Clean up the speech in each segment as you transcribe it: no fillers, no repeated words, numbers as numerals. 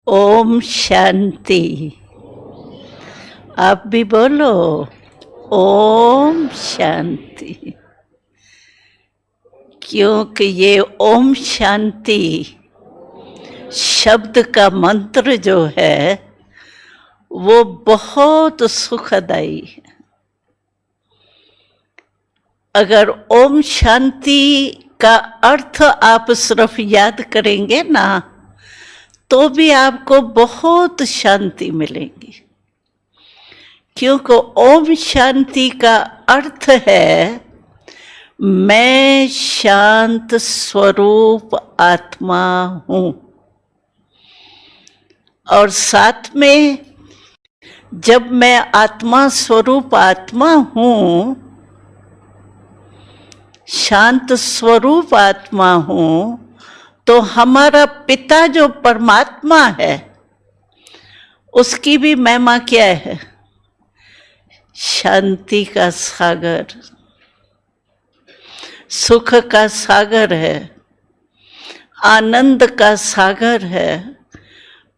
ओम शांति। आप भी बोलो ओम शांति, क्योंकि ये ओम शांति शब्द का मंत्र जो है वो बहुत सुखदायी है। अगर ओम शांति का अर्थ आप सिर्फ याद करेंगे ना तो भी आपको बहुत शांति मिलेगी, क्योंकि ओम शांति का अर्थ है मैं शांत स्वरूप आत्मा हूँ। और साथ में जब मैं आत्मा स्वरूप आत्मा हूँ, शांत स्वरूप आत्मा हूँ, तो हमारा पिता जो परमात्मा है उसकी भी महिमा क्या है? शांति का सागर, सुख का सागर है, आनंद का सागर है,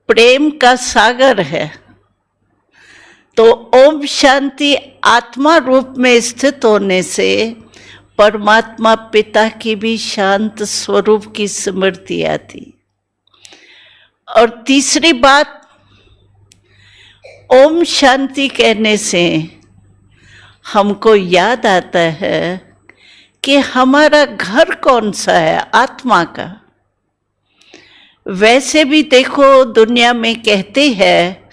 प्रेम का सागर है। तो ओम शांति आत्मा रूप में स्थित होने से परमात्मा पिता की भी शांत स्वरूप की स्मृति आती। और तीसरी बात, ओम शांति कहने से हमको याद आता है कि हमारा घर कौन सा है? आत्मा का। वैसे भी देखो दुनिया में कहते हैं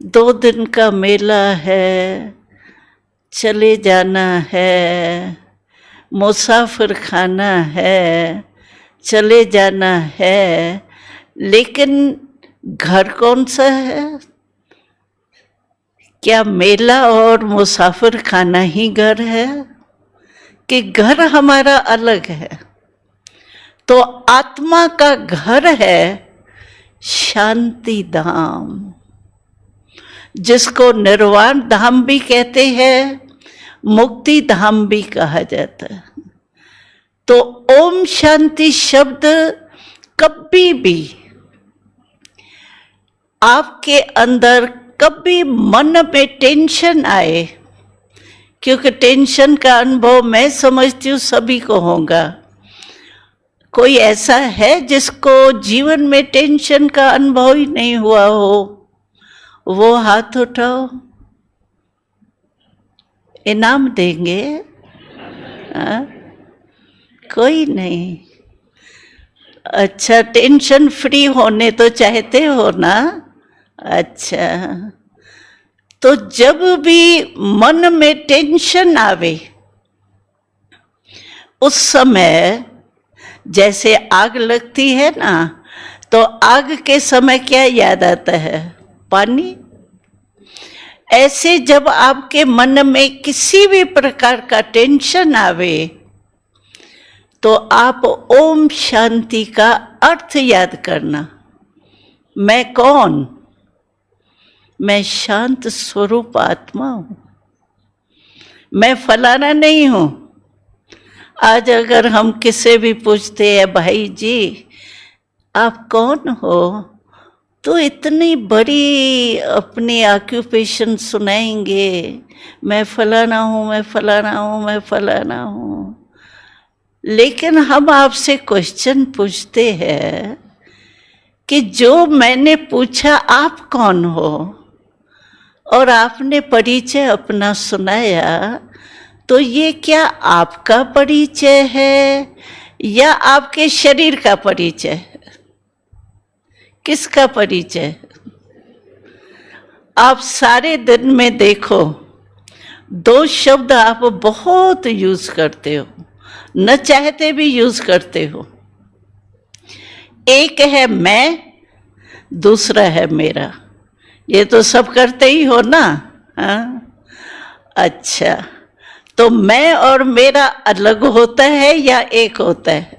2 दिन का मेला है, चले जाना है, मुसाफिर खाना है, चले जाना है, लेकिन घर कौन सा है? क्या मेला और मुसाफिर खाना ही घर है कि घर हमारा अलग है? तो आत्मा का घर है शांति धाम, जिसको निर्वाण धाम भी कहते हैं, मुक्ति धाम भी कहा जाता है। तो ओम शांति शब्द कभी भी आपके अंदर कभी मन में टेंशन आए, क्योंकि टेंशन का अनुभव मैं समझती हूँ सभी को होगा। कोई ऐसा है जिसको जीवन में टेंशन का अनुभव ही नहीं हुआ हो? वो हाथ उठाओ, इनाम देंगे। कोई नहीं। अच्छा, टेंशन फ्री होने तो चाहते हो ना? अच्छा, तो जब भी मन में टेंशन आवे उस समय जैसे आग लगती है ना, तो आग के समय क्या याद आता है? पानी। ऐसे जब आपके मन में किसी भी प्रकार का टेंशन आवे तो आप ओम शांति का अर्थ याद करना। मैं कौन? मैं शांत स्वरूप आत्मा हूँ, मैं फलाना नहीं हूँ। आज अगर हम किसे भी पूछते हैं भाई जी आप कौन हो, तो इतनी बड़ी अपनी ऑक्यूपेशन सुनाएंगे, मैं फलाना हूँ, मैं फलाना हूँ, मैं फलाना हूँ। लेकिन हम आपसे क्वेश्चन पूछते हैं कि जो मैंने पूछा आप कौन हो, और आपने परिचय अपना सुनाया, तो ये क्या आपका परिचय है या आपके शरीर का परिचय है? किसका परिचय? आप सारे दिन में देखो 2 शब्द आप बहुत यूज करते हो, न चाहते भी यूज करते हो। एक है मैं, दूसरा है मेरा। ये तो सब करते ही हो ना? हाँ? अच्छा, तो मैं और मेरा अलग होता है या एक होता है?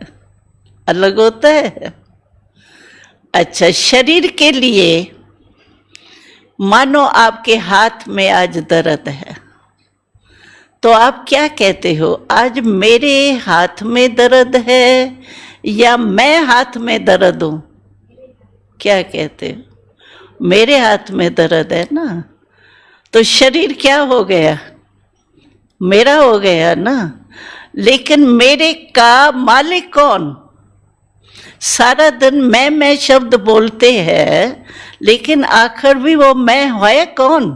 अलग होता है। अच्छा, शरीर के लिए मानो आपके हाथ में आज दर्द है, तो आप क्या कहते हो? आज मेरे हाथ में दर्द है या मैं हाथ में दर्द हूं? क्या कहते हो? मेरे हाथ में दर्द है ना, तो शरीर क्या हो गया? मेरा हो गया ना। लेकिन मेरे का मालिक कौन? सारा दिन मैं शब्द बोलते हैं, लेकिन आखिर भी वो मैं है कौन?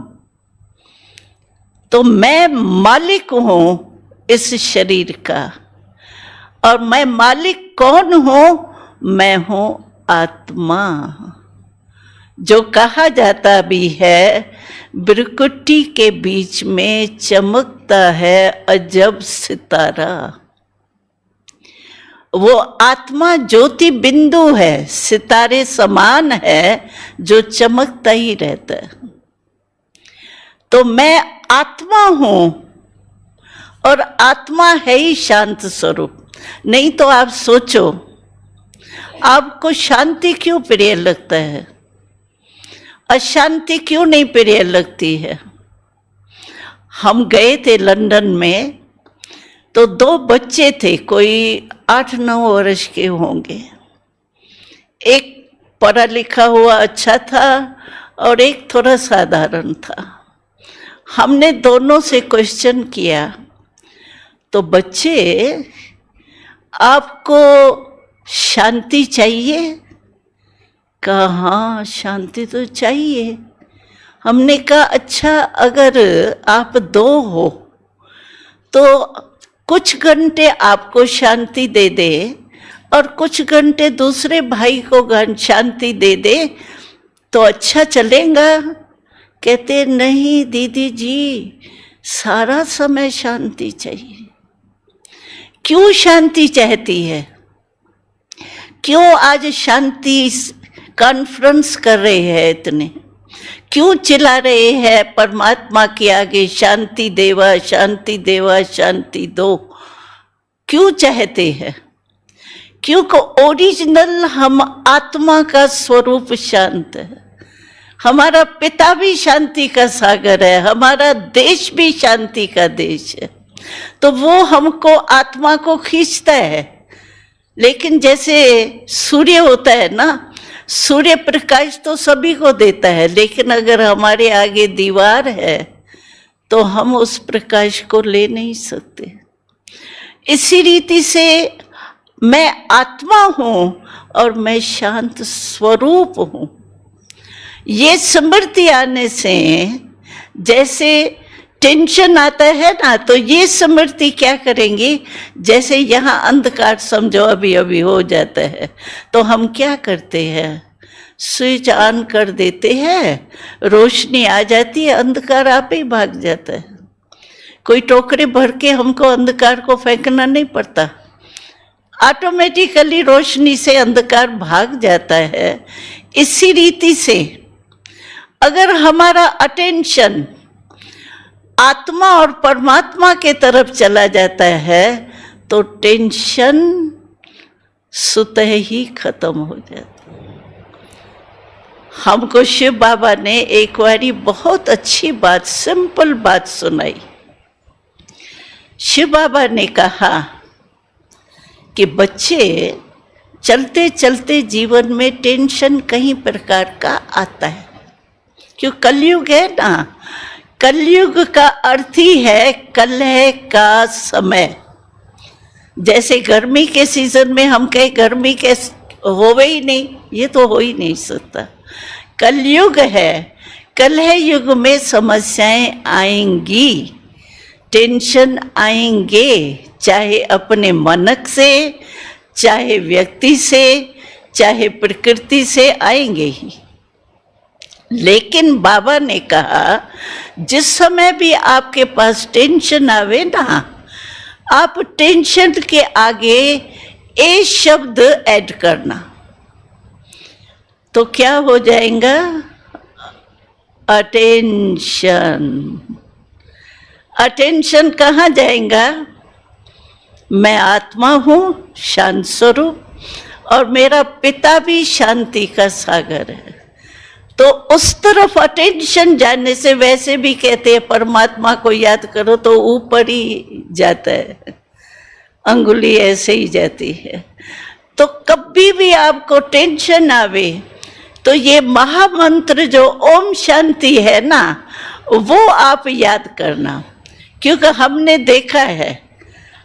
तो मैं मालिक हूं इस शरीर का। और मैं मालिक कौन हूं? मैं हूं आत्मा। जो कहा जाता भी है, बिरकुटी के बीच में चमकता है अजब सितारा। वो आत्मा ज्योति बिंदु है, सितारे समान है, जो चमकता ही रहता है। तो मैं आत्मा हूं, और आत्मा है ही शांत स्वरूप। नहीं तो आप सोचो, आपको शांति क्यों प्रिय लगता है? अशांति क्यों नहीं प्रिय लगती है? हम गए थे लंदन में, तो 2 बच्चे थे, कोई 8-9 वर्ष के होंगे। एक पढ़ा लिखा हुआ अच्छा था और एक थोड़ा साधारण था। हमने दोनों से क्वेश्चन किया, तो बच्चे, आपको शांति चाहिए? कहा हाँ शांति तो चाहिए। हमने कहा अच्छा, अगर आप 2 हो तो कुछ घंटे आपको शांति दे दे और कुछ घंटे दूसरे भाई को शांति दे दे तो अच्छा चलेगा? कहते नहीं दीदी जी, सारा समय शांति चाहिए। क्यों शांति चाहती है? क्यों आज शांति कॉन्फ्रेंस कर रहे हैं इतने? क्यों चिल्ला रहे हैं परमात्मा के आगे, शांति देवा, शांति देवा, शांति दो? क्यों चाहते हैं? क्योंकि ओरिजिनल हम आत्मा का स्वरूप शांत है। हमारा पिता भी शांति का सागर है, हमारा देश भी शांति का देश है। तो वो हमको, आत्मा को खींचता है। लेकिन जैसे सूर्य होता है ना, सूर्य प्रकाश तो सभी को देता है, लेकिन अगर हमारे आगे दीवार है तो हम उस प्रकाश को ले नहीं सकते। इसी रीति से मैं आत्मा हूं और मैं शांत स्वरूप हूं। ये स्मृति आने से जैसे टेंशन आता है ना, तो ये स्मृति क्या करेंगी? जैसे यहाँ अंधकार समझो अभी अभी हो जाता है, तो हम क्या करते हैं? स्विच ऑन कर देते हैं, रोशनी आ जाती है, अंधकार आप ही भाग जाता है। कोई टोकरे भर के हमको अंधकार को फेंकना नहीं पड़ता, ऑटोमेटिकली रोशनी से अंधकार भाग जाता है। इसी रीति से अगर हमारा अटेंशन आत्मा और परमात्मा के तरफ चला जाता है तो टेंशन स्वतः ही खत्म हो जाता है। हमको शिव बाबा ने एक बारी बहुत अच्छी बात, सिंपल बात सुनाई। शिव बाबा ने कहा कि बच्चे, चलते चलते जीवन में टेंशन कई प्रकार का आता है। क्यों? कलयुग है ना। कलयुग का अर्थ ही है कलह का समय। जैसे गर्मी के सीजन में हम कहे गर्मी के होवे ही नहीं, ये तो हो ही नहीं सकता। कलयुग है, कलह युग में समस्याएं आएंगी, टेंशन आएंगे, चाहे अपने मनक से, चाहे व्यक्ति से, चाहे प्रकृति से आएंगे ही। लेकिन बाबा ने कहा जिस समय भी आपके पास टेंशन आवे ना, आप टेंशन के आगे ए शब्द ऐड करना, तो क्या हो जाएगा? अटेंशन। अटेंशन कहाँ जाएगा? मैं आत्मा हूँ, शांत स्वरूप, और मेरा पिता भी शांति का सागर है। तो उस तरफ अटेंशन जाने से, वैसे भी कहते हैं परमात्मा को याद करो तो ऊपर ही जाता है, अंगुली ऐसे ही जाती है। तो कभी भी आपको टेंशन आवे तो ये महामंत्र जो ओम शांति है ना, वो आप याद करना, क्योंकि हमने देखा है,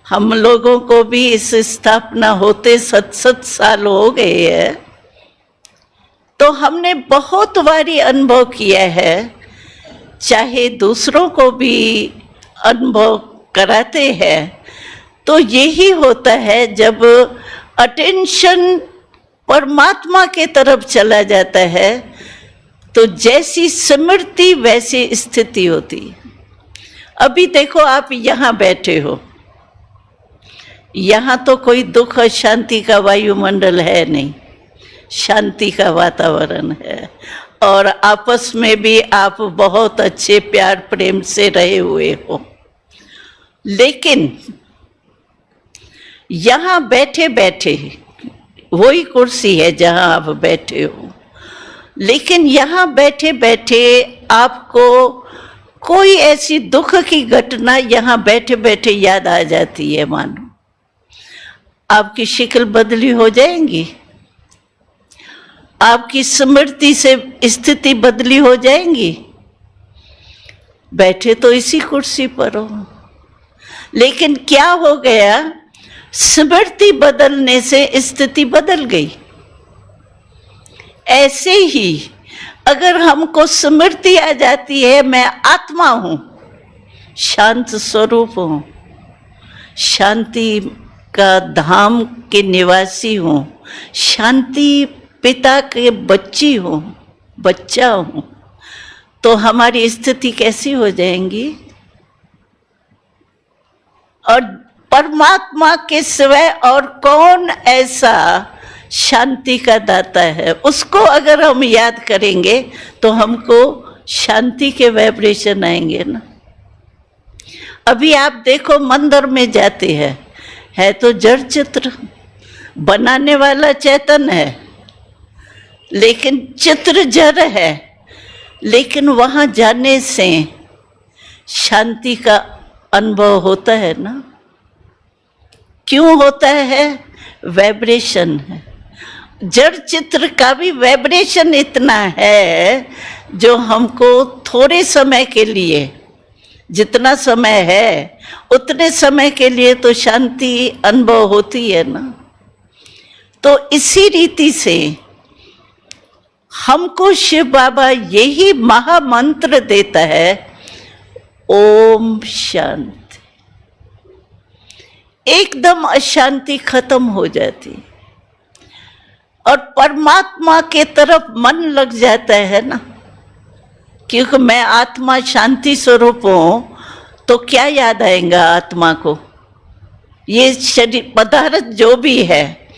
हम लोगों को भी इस स्थापना होते 7 साल हो गए हैं, तो हमने बहुत बारी अनुभव किया है, चाहे दूसरों को भी अनुभव कराते हैं, तो यही होता है जब अटेंशन परमात्मा के तरफ चला जाता है, तो जैसी स्मृति वैसी स्थिति होती है। अभी देखो, आप यहाँ बैठे हो, यहाँ तो कोई दुख और शांति का वायुमंडल है नहीं, शांति का वातावरण है, और आपस में भी आप बहुत अच्छे प्यार प्रेम से रहे हुए हो। लेकिन यहाँ बैठे बैठे, वही कुर्सी है जहाँ आप बैठे हो, लेकिन यहाँ बैठे बैठे आपको कोई ऐसी दुख की घटना यहाँ बैठे बैठे याद आ जाती है, मानो आपकी शक्ल बदली हो जाएंगी, आपकी स्मृति से स्थिति बदली हो जाएंगी। बैठे तो इसी कुर्सी पर हो, लेकिन क्या हो गया, स्मृति बदलने से स्थिति बदल गई। ऐसे ही अगर हमको स्मृति आ जाती है, मैं आत्मा हूं, शांत स्वरूप हूं, शांति का धाम के निवासी हूं, शांति पिता के बच्ची हूं, बच्चा हूं, तो हमारी स्थिति कैसी हो जाएंगी। और परमात्मा के सिवाय और कौन ऐसा शांति का दाता है, उसको अगर हम याद करेंगे तो हमको शांति के वाइब्रेशन आएंगे ना। अभी आप देखो, मंदिर में जाते हैं, है तो जड़ चित्र, बनाने वाला चेतन है, लेकिन चित्र जड़ है, लेकिन वहां जाने से शांति का अनुभव होता है ना। क्यों होता है? वाइब्रेशन है। जड़ चित्र का भी वाइब्रेशन इतना है जो हमको थोड़े समय के लिए, जितना समय है उतने समय के लिए तो शांति अनुभव होती है ना। तो इसी रीति से हमको शिव बाबा यही महामंत्र देता है, ओम शांति। एकदम अशांति खत्म हो जाती और परमात्मा के तरफ मन लग जाता है ना। क्योंकि मैं आत्मा शांति स्वरूप हूं, तो क्या याद आएगा आत्मा को? ये शरीर पदार्थ जो भी है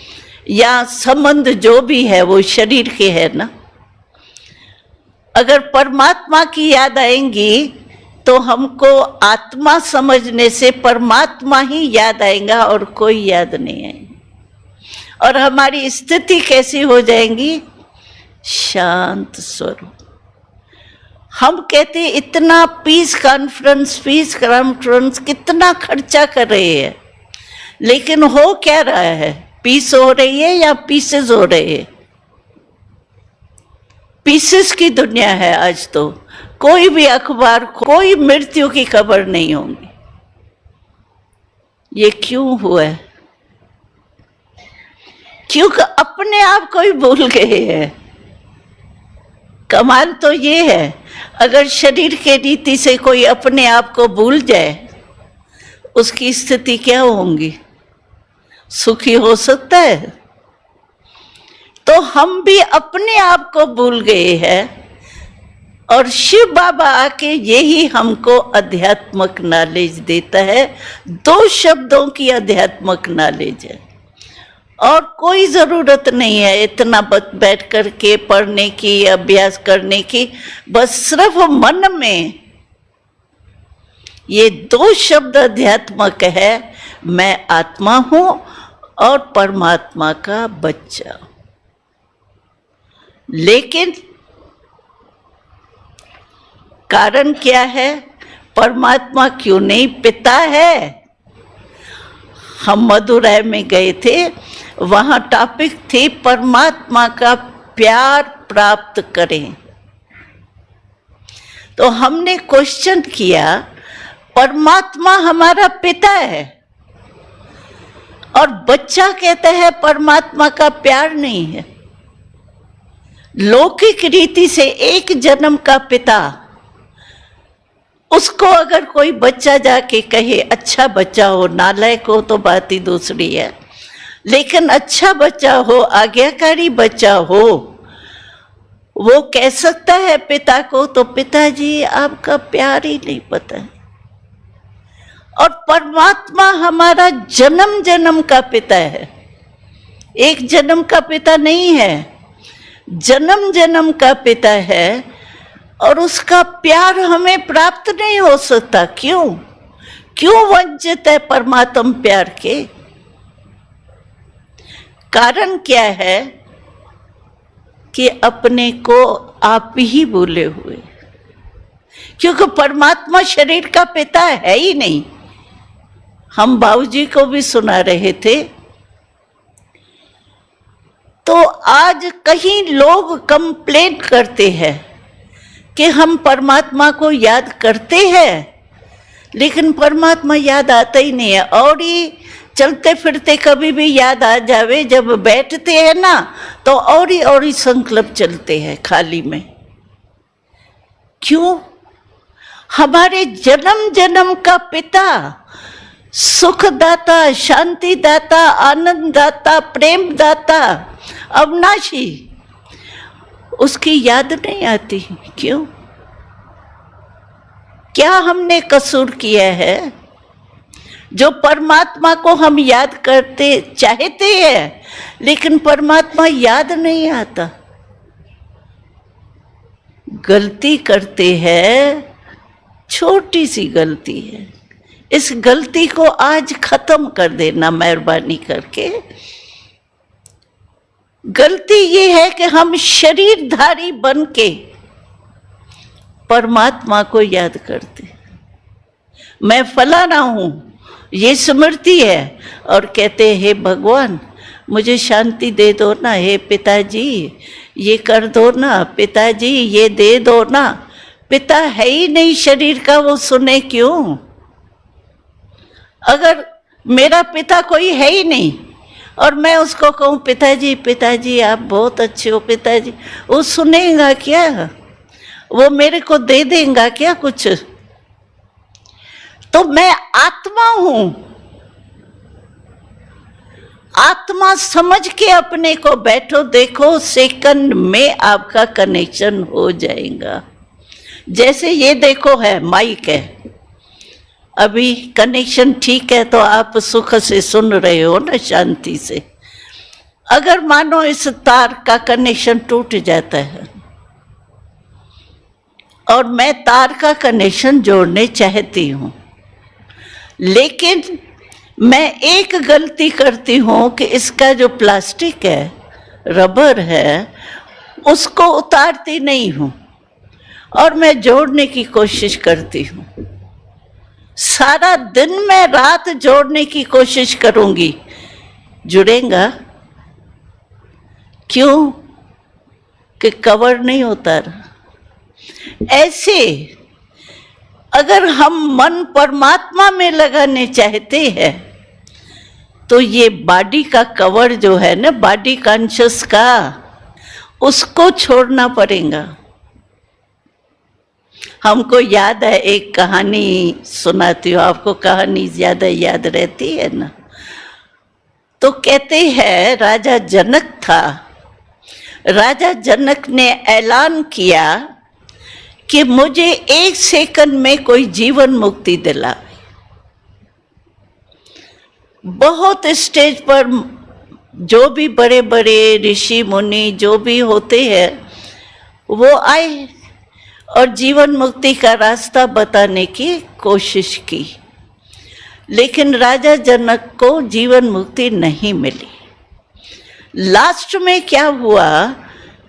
या संबंध जो भी है वो शरीर के है ना। अगर परमात्मा की याद आएंगी तो हमको आत्मा समझने से परमात्मा ही याद आएगा और कोई याद नहीं आएगा। और हमारी स्थिति कैसी हो जाएगी? शांत स्वरूप। हम कहते इतना पीस कॉन्फ्रेंस कितना खर्चा कर रहे हैं, लेकिन हो क्या रहा है? पीस हो रही है या पीसेस हो रहे हैं? पीसेस की दुनिया है आज तो। कोई भी अखबार, कोई मृत्यु की खबर नहीं होगी। ये क्यों हुआ है? क्योंकि अपने आप को ही भूल गए हैं। कमाल तो ये है, अगर शरीर के रीति से कोई अपने आप को भूल जाए, उसकी स्थिति क्या होगी? सुखी हो सकता है? तो हम भी अपने आप को भूल गए हैं। और शिव बाबा आके यही हमको अध्यात्मक नॉलेज देता है। 2 शब्दों की अध्यात्मक नॉलेज है, और कोई जरूरत नहीं है इतना बैठ कर के पढ़ने की, अभ्यास करने की। बस सिर्फ मन में ये 2 शब्द अध्यात्मक है, मैं आत्मा हूं और परमात्मा का बच्चा। लेकिन कारण क्या है? परमात्मा क्यों नहीं पिता है? हम मदुरै में गए थे, वहां टॉपिक थी परमात्मा का प्यार प्राप्त करें। तो हमने क्वेश्चन किया, परमात्मा हमारा पिता है और बच्चा कहता है परमात्मा का प्यार नहीं है। लौकिक रीति से एक जन्म का पिता, उसको अगर कोई बच्चा जाके कहे अच्छा बच्चा हो, नालायक हो तो बात ही दूसरी है, लेकिन अच्छा बच्चा हो, आज्ञाकारी बच्चा हो, वो कह सकता है पिता को, तो पिताजी आपका प्यार ही नहीं पता है। और परमात्मा हमारा जन्म जन्म का पिता है, एक जन्म का पिता नहीं है, जन्म जन्म का पिता है। और उसका प्यार हमें प्राप्त नहीं हो सकता। क्यों? क्यों वंचित है परमात्मा प्यार के? कारण क्या है कि अपने को आप ही भूले हुए, क्योंकि परमात्मा शरीर का पिता है ही नहीं। हम बाबूजी को भी सुना रहे थे, तो आज कहीं लोग कंप्लेंट करते हैं कि हम परमात्मा को याद करते हैं, लेकिन परमात्मा याद आता ही नहीं है। और ही चलते फिरते कभी भी याद आ जावे, जब बैठते हैं ना तो और ही संकल्प चलते हैं खाली में। क्यों? हमारे जन्म जन्म का पिता, सुख दाता, शांति दाता, आनंद दाता, प्रेम दाता, अविनाशी, उसकी याद नहीं आती। क्यों? क्या हमने कसूर किया है जो परमात्मा को हम याद करते चाहते हैं, लेकिन परमात्मा याद नहीं आता? गलती करते हैं, छोटी सी गलती है, इस गलती को आज खत्म कर देना मेहरबानी करके। गलती ये है कि हम शरीरधारी बन के परमात्मा को याद करते। मैं फलाना हूं, ये स्मृति है, और कहते हे भगवान मुझे शांति दे दो ना, हे पिताजी ये कर दो ना, पिताजी ये दे दो ना। पिता है ही नहीं शरीर का, वो सुने क्यों? अगर मेरा पिता कोई है ही नहीं और मैं उसको कहूँ पिताजी पिताजी आप बहुत अच्छे हो पिताजी, वो सुनेगा क्या? वो मेरे को दे देगा क्या कुछ? तो मैं आत्मा हूं, आत्मा समझ के अपने को बैठो, देखो सेकंड में आपका कनेक्शन हो जाएगा। जैसे ये देखो है माइक है, अभी कनेक्शन ठीक है तो आप सुख से सुन रहे हो ना, शांति से। अगर मानो इस तार का कनेक्शन टूट जाता है और मैं तार का कनेक्शन जोड़ने चाहती हूं, लेकिन मैं एक गलती करती हूं कि इसका जो प्लास्टिक है, रबर है, उसको उतारती नहीं हूं और मैं जोड़ने की कोशिश करती हूं। सारा दिन मैं रात जोड़ने की कोशिश करूंगी, जुड़ेगा? क्यों? कि कवर नहीं उतारा। ऐसे अगर हम मन परमात्मा में लगाने चाहते हैं तो ये बॉडी का कवर जो है ना, बॉडी कॉन्शियस का, उसको छोड़ना पड़ेगा। हमको याद है, एक कहानी सुनाती हूँ आपको, कहानी ज्यादा याद रहती है ना। तो कहते हैं राजा जनक था, राजा जनक ने ऐलान किया कि मुझे 1 सेकंड में कोई जीवन मुक्ति दिला। बहुत स्टेज पर जो भी बड़े बड़े ऋषि मुनि जो भी होते हैं वो आए और जीवन मुक्ति का रास्ता बताने की कोशिश की, लेकिन राजा जनक को जीवन मुक्ति नहीं मिली। लास्ट में क्या हुआ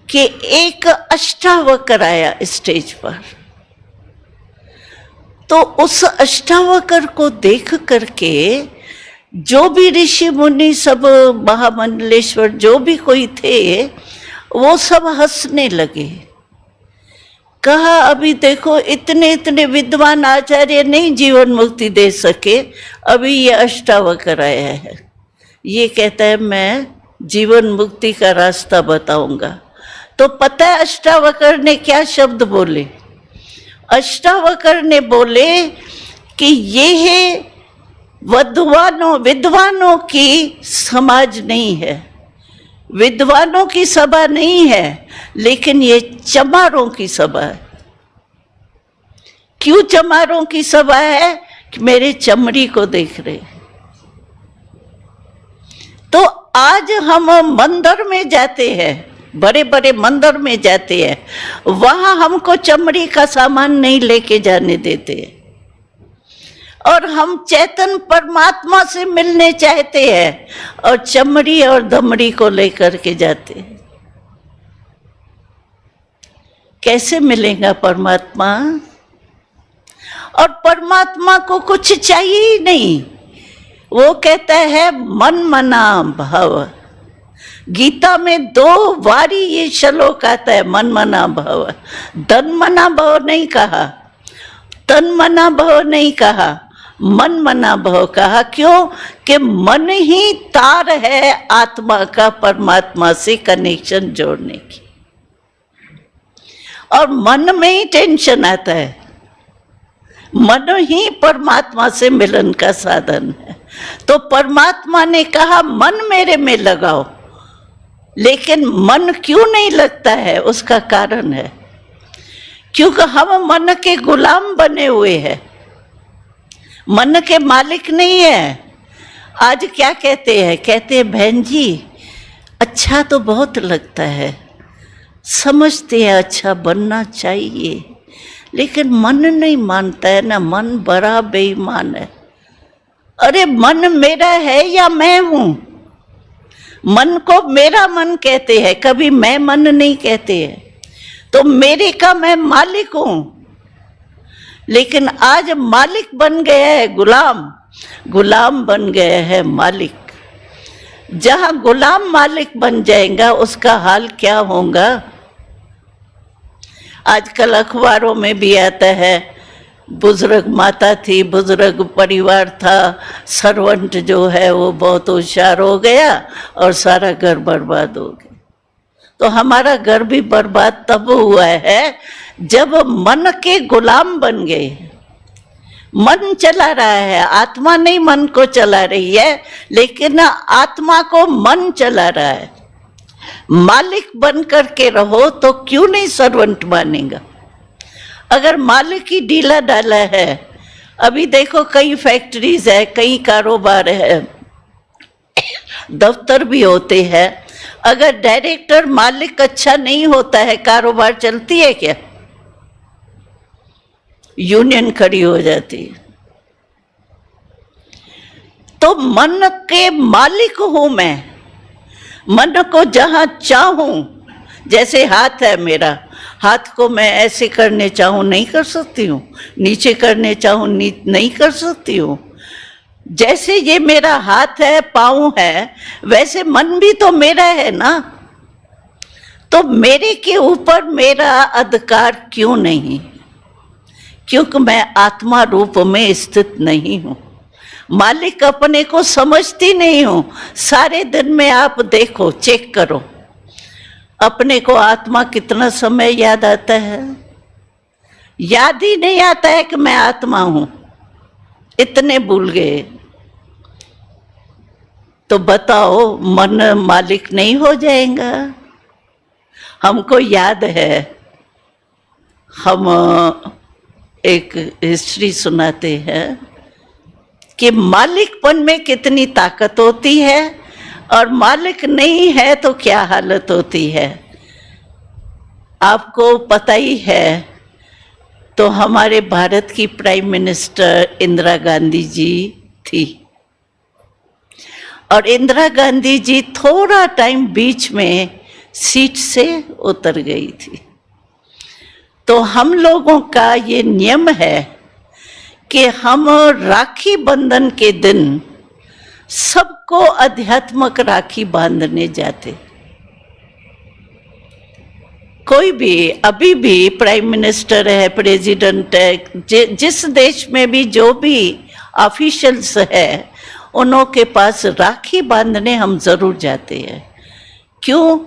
कि एक अष्टावक्र आया स्टेज पर, तो उस अष्टावक्र को देख करके जो भी ऋषि मुनि सब महामंडलेश्वर जो भी कोई थे, वो सब हंसने लगे। कहा अभी देखो इतने इतने विद्वान आचार्य नहीं जीवन मुक्ति दे सके, अभी ये अष्टावक्र आया है, ये कहता है मैं जीवन मुक्ति का रास्ता बताऊंगा। तो पता है अष्टावक्र ने क्या शब्द बोले? अष्टावक्र ने बोले कि ये है विद्वानों की समाज नहीं है, विद्वानों की सभा नहीं है, लेकिन ये चमारों की सभा है। क्यों चमारों की सभा है? कि मेरे चमड़ी को देख रहे। तो आज हम मंदिर में जाते हैं, बड़े बड़े मंदिर में जाते हैं, वहां हमको चमड़ी का सामान नहीं लेके जाने देते, और हम चेतन परमात्मा से मिलने चाहते हैं और चमड़ी और दमड़ी को लेकर के जाते हैं। कैसे मिलेगा परमात्मा? और परमात्मा को कुछ चाहिए ही नहीं। वो कहता है मन मना भव। गीता में 2 बारी ये श्लोक आता है, मन मना भव। धन मना भव नहीं कहा, तन मना भव नहीं कहा, मन मना भव कहा। क्यों? कि मन ही तार है आत्मा का परमात्मा से कनेक्शन जोड़ने की, और मन में ही टेंशन आता है। मन ही परमात्मा से मिलन का साधन है। तो परमात्मा ने कहा मन मेरे में लगाओ, लेकिन मन क्यों नहीं लगता है? उसका कारण है क्योंकि हम मन के गुलाम बने हुए हैं, मन के मालिक नहीं है। आज क्या कहते हैं? कहते हैं बहन जी अच्छा तो बहुत लगता है, समझते हैं अच्छा बनना चाहिए, लेकिन मन नहीं मानता है ना, मन बड़ा बेईमान है। अरे मन मेरा है या मैं हूं? मन को मेरा मन कहते हैं, कभी मैं मन नहीं कहते हैं। तो मेरे का मैं मालिक हूं, लेकिन आज मालिक बन गया है गुलाम, गुलाम बन गया है मालिक। जहां गुलाम मालिक बन जाएगा उसका हाल क्या होगा? आजकल अखबारों में भी आता है, बुजुर्ग माता थी, बुजुर्ग परिवार था, सर्वेंट जो है वो बहुत होशियार हो गया और सारा घर बर्बाद हो गया। तो हमारा घर भी बर्बाद तब हुआ है जब मन के गुलाम बन गए। मन चला रहा है, आत्मा नहीं मन को चला रही है, लेकिन आत्मा को मन चला रहा है। मालिक बन करके रहो तो क्यों नहीं सर्वेंट मानेगा? अगर मालिक ही ढीला डाला है, अभी देखो कई फैक्ट्रीज है, कई कारोबार है, दफ्तर भी होते हैं, अगर डायरेक्टर मालिक अच्छा नहीं होता है कारोबार चलती है क्या? यूनियन खड़ी हो जाती है। तो मन के मालिक हूं मैं, मन को जहां चाहूं, जैसे हाथ है मेरा, हाथ को मैं ऐसे करने चाहूं नहीं कर सकती हूँ, नीचे करने चाहूं नहीं कर सकती हूँ। जैसे ये मेरा हाथ है, पाँव है, वैसे मन भी तो मेरा है ना। तो मेरे के ऊपर मेरा अधिकार क्यों नहीं? क्योंकि मैं आत्मा रूप में स्थित नहीं हूं, मालिक अपने को समझती नहीं हूं। सारे दिन में आप देखो, चेक करो अपने को, आत्मा कितना समय याद आता है? याद ही नहीं आता है कि मैं आत्मा हूं, इतने भूल गए। तो बताओ मन मालिक नहीं हो जाएगा? हमको याद है, हम एक हिस्ट्री सुनाते हैं कि मालिकपन में कितनी ताकत होती है और मालिक नहीं है तो क्या हालत होती है। आपको पता ही है। तो हमारे भारत की प्राइम मिनिस्टर इंदिरा गांधी जी थी, और इंदिरा गांधी जी थोड़ा टाइम बीच में सीट से उतर गई थी। तो हम लोगों का ये नियम है कि हम राखी बंधन के दिन सबको आध्यात्मिक राखी बांधने जाते। कोई भी अभी भी प्राइम मिनिस्टर है, प्रेसिडेंट है, जिस देश में भी जो भी ऑफिशियल्स है, उन्हों के पास राखी बांधने हम जरूर जाते हैं। क्यों?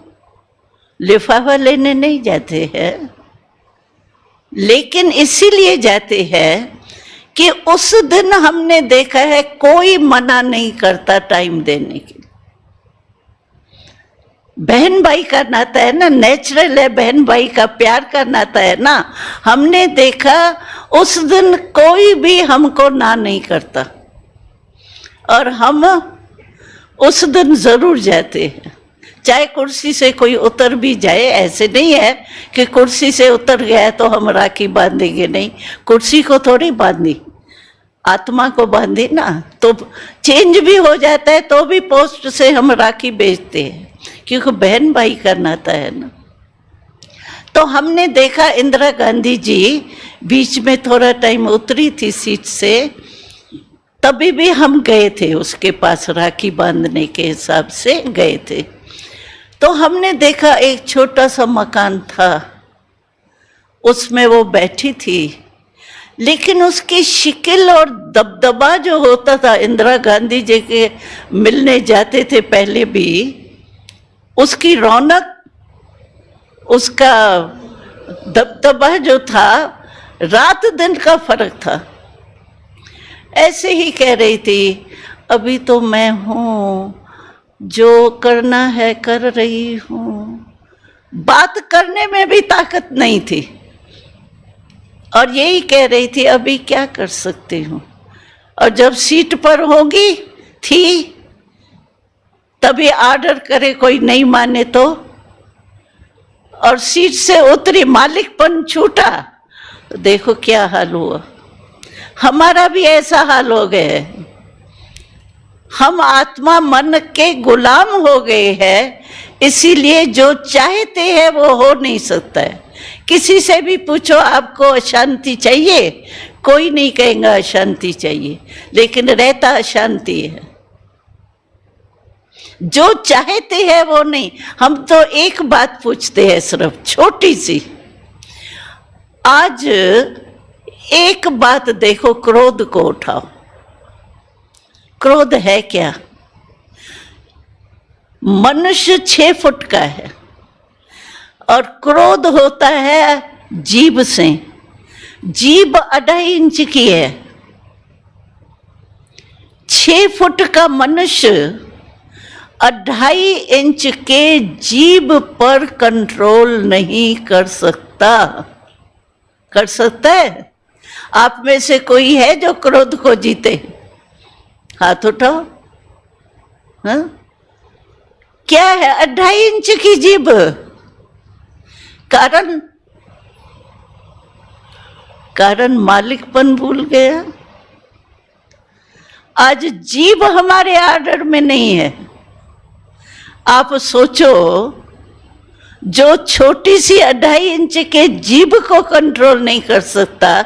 लिफाफा लेने नहीं जाते हैं, लेकिन इसीलिए जाते हैं कि उस दिन हमने देखा है कोई मना नहीं करता टाइम देने के लिए। बहन भाई का नाता है ना, नेचुरल है, बहन भाई का प्यार का नाता है ना। हमने देखा उस दिन कोई भी हमको ना नहीं करता, और हम उस दिन जरूर जाते हैं, चाहे कुर्सी से कोई उतर भी जाए। ऐसे नहीं है कि कुर्सी से उतर गया तो हम राखी बांधेंगे, नहीं, कुर्सी को थोड़ी बांधी, आत्मा को बांधी ना। तो चेंज भी हो जाता है तो भी पोस्ट से हम राखी भेजते हैं, क्योंकि बहन भाई का नाता है ना। तो हमने देखा इंदिरा गांधी जी बीच में थोड़ा टाइम उतरी थी सीट से, तभी भी हम गए थे उसके पास, राखी बांधने के हिसाब से गए थे। तो हमने देखा एक छोटा सा मकान था, उसमें वो बैठी थी, लेकिन उसकी शिकिल और दबदबा जो होता था, इंदिरा गांधी जी के मिलने जाते थे पहले भी, उसकी रौनक, उसका दबदबा जो था, रात दिन का फर्क था। ऐसे ही कह रही थी, अभी तो मैं हूँ, जो करना है कर रही हूँ। बात करने में भी ताकत नहीं थी, और यही कह रही थी अभी क्या कर सकती हूँ। और जब सीट पर होगी थी, तभी आर्डर करे कोई नहीं माने तो, और सीट से उतरी, मालिकपन छूटा, तो देखो क्या हाल हुआ। हमारा भी ऐसा हाल हो गया है, हम आत्मा मन के गुलाम हो गए हैं, इसीलिए जो चाहते हैं वो हो नहीं सकता है। किसी से भी पूछो आपको अशांति चाहिए, कोई नहीं कहेगा अशांति चाहिए, लेकिन रहता अशांति है। जो चाहते हैं वो नहीं। हम तो एक बात पूछते हैं सिर्फ, छोटी सी। आज एक बात देखो, क्रोध को उठाओ। क्रोध है क्या? मनुष्य 6 फुट का है, और क्रोध होता है जीभ से। जीभ 2.5 इंच की है। 6 फुट का मनुष्य 2.5 इंच के जीभ पर कंट्रोल नहीं कर सकता। कर सकता है? आप में से कोई है जो क्रोध को जीते? हाथ उठाओ। हाँ? क्या है 2.5 इंच की जीभ? कारण मालिकपन भूल गया। आज जीभ हमारे आर्डर में नहीं है। आप सोचो, जो छोटी सी 2.5 इंच के जीभ को कंट्रोल नहीं कर सकता,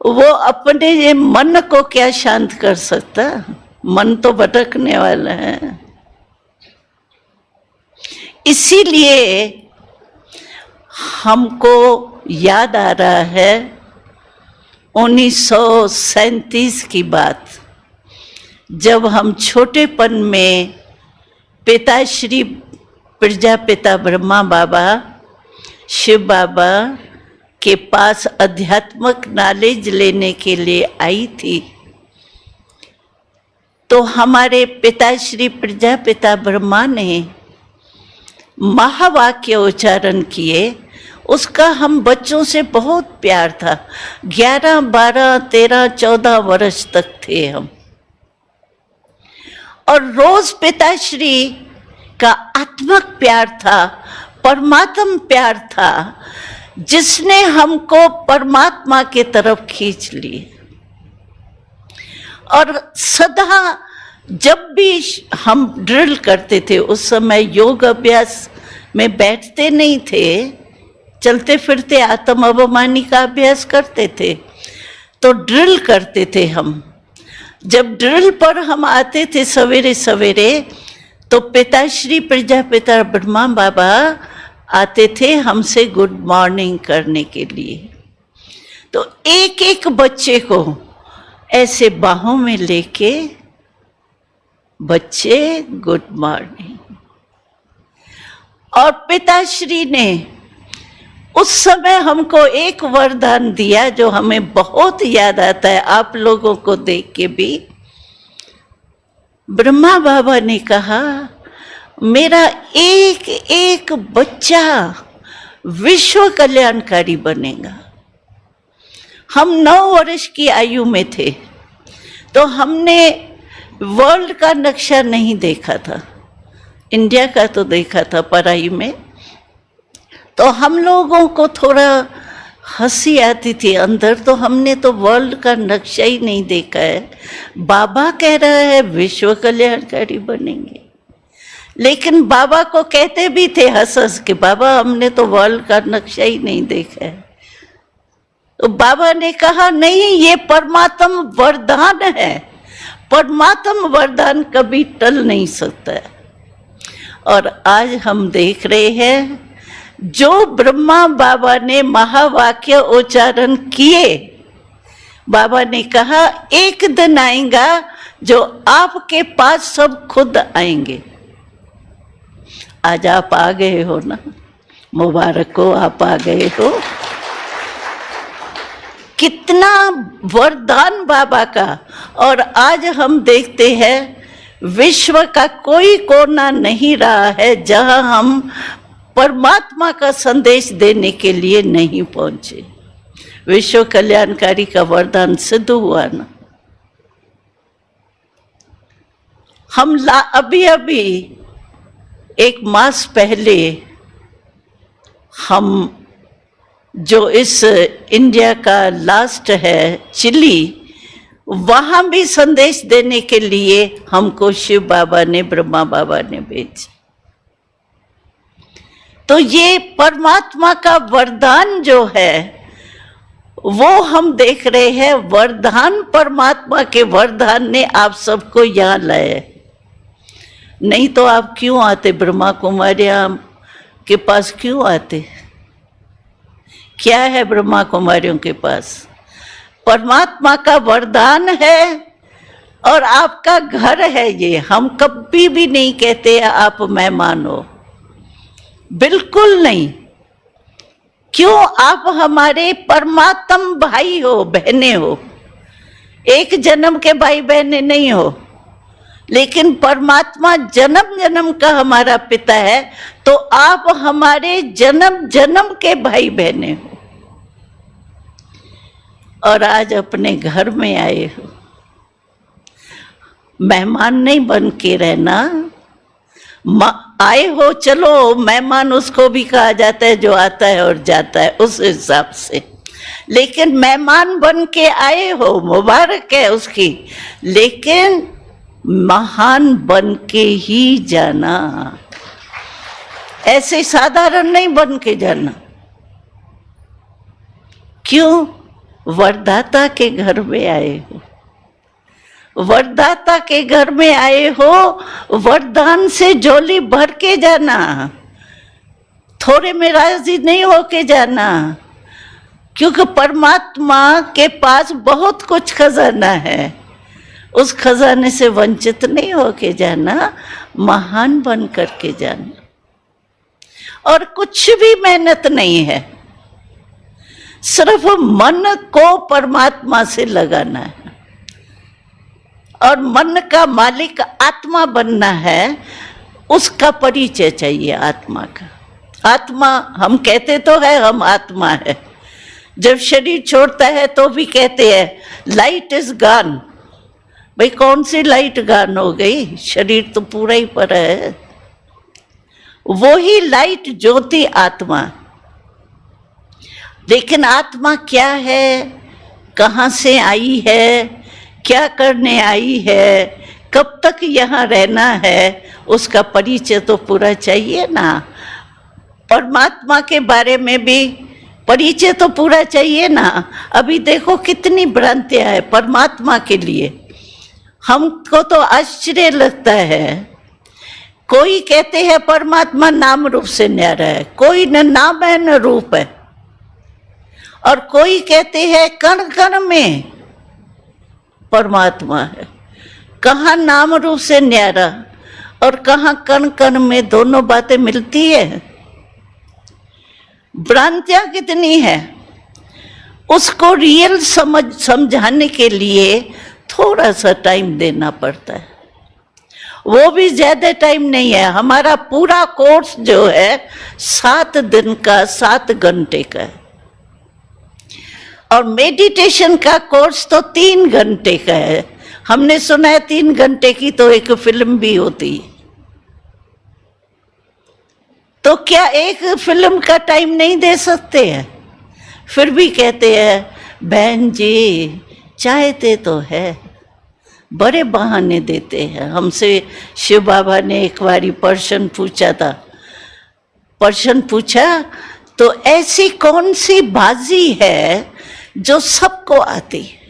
वो अपने मन को क्या शांत कर सकता? मन तो भटकने वाला है। इसीलिए हमको याद आ रहा है 1937 की बात, जब हम छोटेपन में पिताश्री प्रजापिता ब्रह्मा बाबा, शिव बाबा के पास आध्यात्मिक नॉलेज लेने के लिए आई थी। तो हमारे पिताश्री प्रजापिता ब्रह्मा ने महावाक्य उच्चारण किए। उसका हम बच्चों से बहुत प्यार था। 11, 12, 13, 14 वर्ष तक थे हम, और रोज पिताश्री का आत्मिक प्यार था, परमात्मा प्यार था, जिसने हमको परमात्मा के तरफ खींच लिए। और सदा जब भी हम ड्रिल करते थे, उस समय योग अभ्यास में बैठते नहीं थे, चलते फिरते आत्म अभिमानी का अभ्यास करते थे, तो ड्रिल करते थे हम। जब ड्रिल पर हम आते थे सवेरे सवेरे, तो पिताश्री प्रजापिता ब्रह्मा बाबा आते थे हमसे गुड मॉर्निंग करने के लिए। तो एक एक बच्चे को ऐसे बाहों में लेके बच्चे गुड मॉर्निंग। और पिताश्री ने उस समय हमको एक वरदान दिया जो हमें बहुत याद आता है, आप लोगों को देख के भी। ब्रह्मा बाबा ने कहा मेरा एक एक बच्चा विश्व कल्याणकारी बनेगा। हम 9 वर्ष की आयु में थे तो हमने वर्ल्ड का नक्शा नहीं देखा था, इंडिया का तो देखा था पढ़ाई में। तो हम लोगों को थोड़ा हंसी आती थी अंदर, तो हमने तो वर्ल्ड का नक्शा ही नहीं देखा है। बाबा कह रहा है विश्व कल्याणकारी बनेंगे, लेकिन बाबा को कहते भी थे हंस हंस के, बाबा हमने तो वर्ल्ड का नक्शा ही नहीं देखा है। तो बाबा ने कहा नहीं, ये परमात्म वरदान है, परमात्म वरदान कभी टल नहीं सकता है। और आज हम देख रहे हैं जो ब्रह्मा बाबा ने महावाक्य उच्चारण किए, बाबा ने कहा एक दिन आएगा जो आपके पास सब खुद आएंगे। आज आप आ गए हो ना, मुबारक हो, आप आ गए हो। कितना वरदान बाबा का। और आज हम देखते हैं विश्व का कोई कोना नहीं रहा है जहां हम परमात्मा का संदेश देने के लिए नहीं पहुंचे। विश्व कल्याणकारी का वरदान सिद्ध हुआ ना। हम अभी एक मास पहले हम जो इस इंडिया का लास्ट है चिली, वहां भी संदेश देने के लिए हमको शिव बाबा ने, ब्रह्मा बाबा ने भेजा। तो ये परमात्मा का वरदान जो है वो हम देख रहे हैं। वरदान परमात्मा के वरदान ने आप सबको यहाँ लाए, नहीं तो आप क्यों आते ब्रह्मा कुमारियां के पास, क्यों आते? क्या है ब्रह्मा कुमारियों के पास? परमात्मा का वरदान है और आपका घर है ये। हम कभी भी नहीं कहते आप मेहमान हो, बिल्कुल नहीं। क्यों? आप हमारे परमात्म भाई हो, बहने हो। एक जन्म के भाई बहने नहीं हो, लेकिन परमात्मा जन्म जन्म का हमारा पिता है, तो आप हमारे जन्म जन्म के भाई बहने हो। और आज अपने घर में आए हो, मेहमान नहीं बन के रहना। आए हो, चलो मेहमान उसको भी कहा जाता है जो आता है और जाता है, उस हिसाब से। लेकिन मेहमान बन के आए हो, मुबारक है उसकी, लेकिन महान बन के ही जाना, ऐसे साधारण नहीं बन के जाना। क्यों? वरदाता के घर में आए हो, वरदाता के घर में आए हो, वरदान से झोली भर के जाना, थोड़े में राजी नहीं होके जाना। क्योंकि परमात्मा के पास बहुत कुछ खजाना है, उस खजाने से वंचित नहीं होके जाना, महान बन करके जाना। और कुछ भी मेहनत नहीं है, सिर्फ मन को परमात्मा से लगाना है। और मन का मालिक आत्मा बनना है, उसका परिचय चाहिए आत्मा का। आत्मा, हम कहते तो है हम आत्मा है, जब शरीर छोड़ता है तो भी कहते हैं लाइट इज गॉन। भाई कौन सी लाइट गॉन हो गई? शरीर तो पूरा ही पड़ा है। वो ही लाइट ज्योति आत्मा। लेकिन आत्मा क्या है, कहाँ से आई है, क्या करने आई है, कब तक यहाँ रहना है, उसका परिचय तो पूरा चाहिए ना। परमात्मा के बारे में भी परिचय तो पूरा चाहिए ना। अभी देखो कितनी भ्रांतियां है परमात्मा के लिए। हमको तो आश्चर्य लगता है, कोई कहते हैं परमात्मा नाम रूप से न्यारा है, कोई न नाम है न रूप है, और कोई कहते हैं कण कण में परमात्मा है। कहाँ नाम रूप से न्यारा और कहाँ कण कण में, दोनों बातें मिलती है। भ्रांतियां कितनी है, उसको रियल समझाने के लिए थोड़ा सा टाइम देना पड़ता है। वो भी ज्यादा टाइम नहीं है। हमारा पूरा कोर्स जो है 7 दिन का, 7 घंटे का है, और मेडिटेशन का कोर्स तो 3 घंटे का है। हमने सुना है 3 घंटे की तो एक फिल्म भी होती है। तो क्या एक फिल्म का टाइम नहीं दे सकते हैं? फिर भी कहते हैं बहन जी चाहते तो है, बड़े बहाने देते हैं। हमसे शिव बाबा ने एक बारी प्रश्न पूछा था। प्रश्न पूछा तो ऐसी कौन सी बाजी है जो सबको आती है?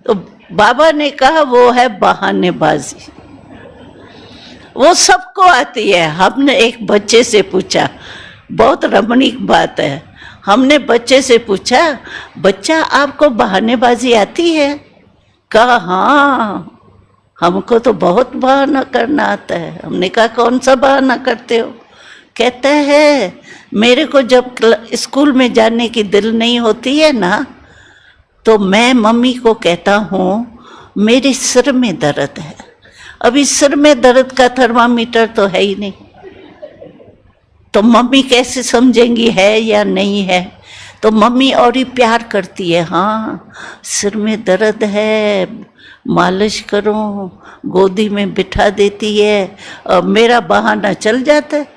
तो बाबा ने कहा वो है बहानेबाजी, वो सबको आती है। हमने एक बच्चे से पूछा, बहुत रमणीक बात है, हमने बच्चे से पूछा बच्चा आपको बहानेबाजी आती है? कहा हाँ हमको तो बहुत बहाना करना आता है। हमने कहा कौन सा बहाना करते हो? कहता है मेरे को जब स्कूल में जाने की दिल नहीं होती है ना, तो मैं मम्मी को कहता हूँ मेरे सिर में दर्द है। अभी सिर में दर्द का थर्मामीटर तो है ही नहीं, तो मम्मी कैसे समझेंगी है या नहीं है? तो मम्मी और ही प्यार करती है, हाँ सिर में दर्द है, मालिश करो, गोदी में बिठा देती है, और मेरा बहाना चल जाता है।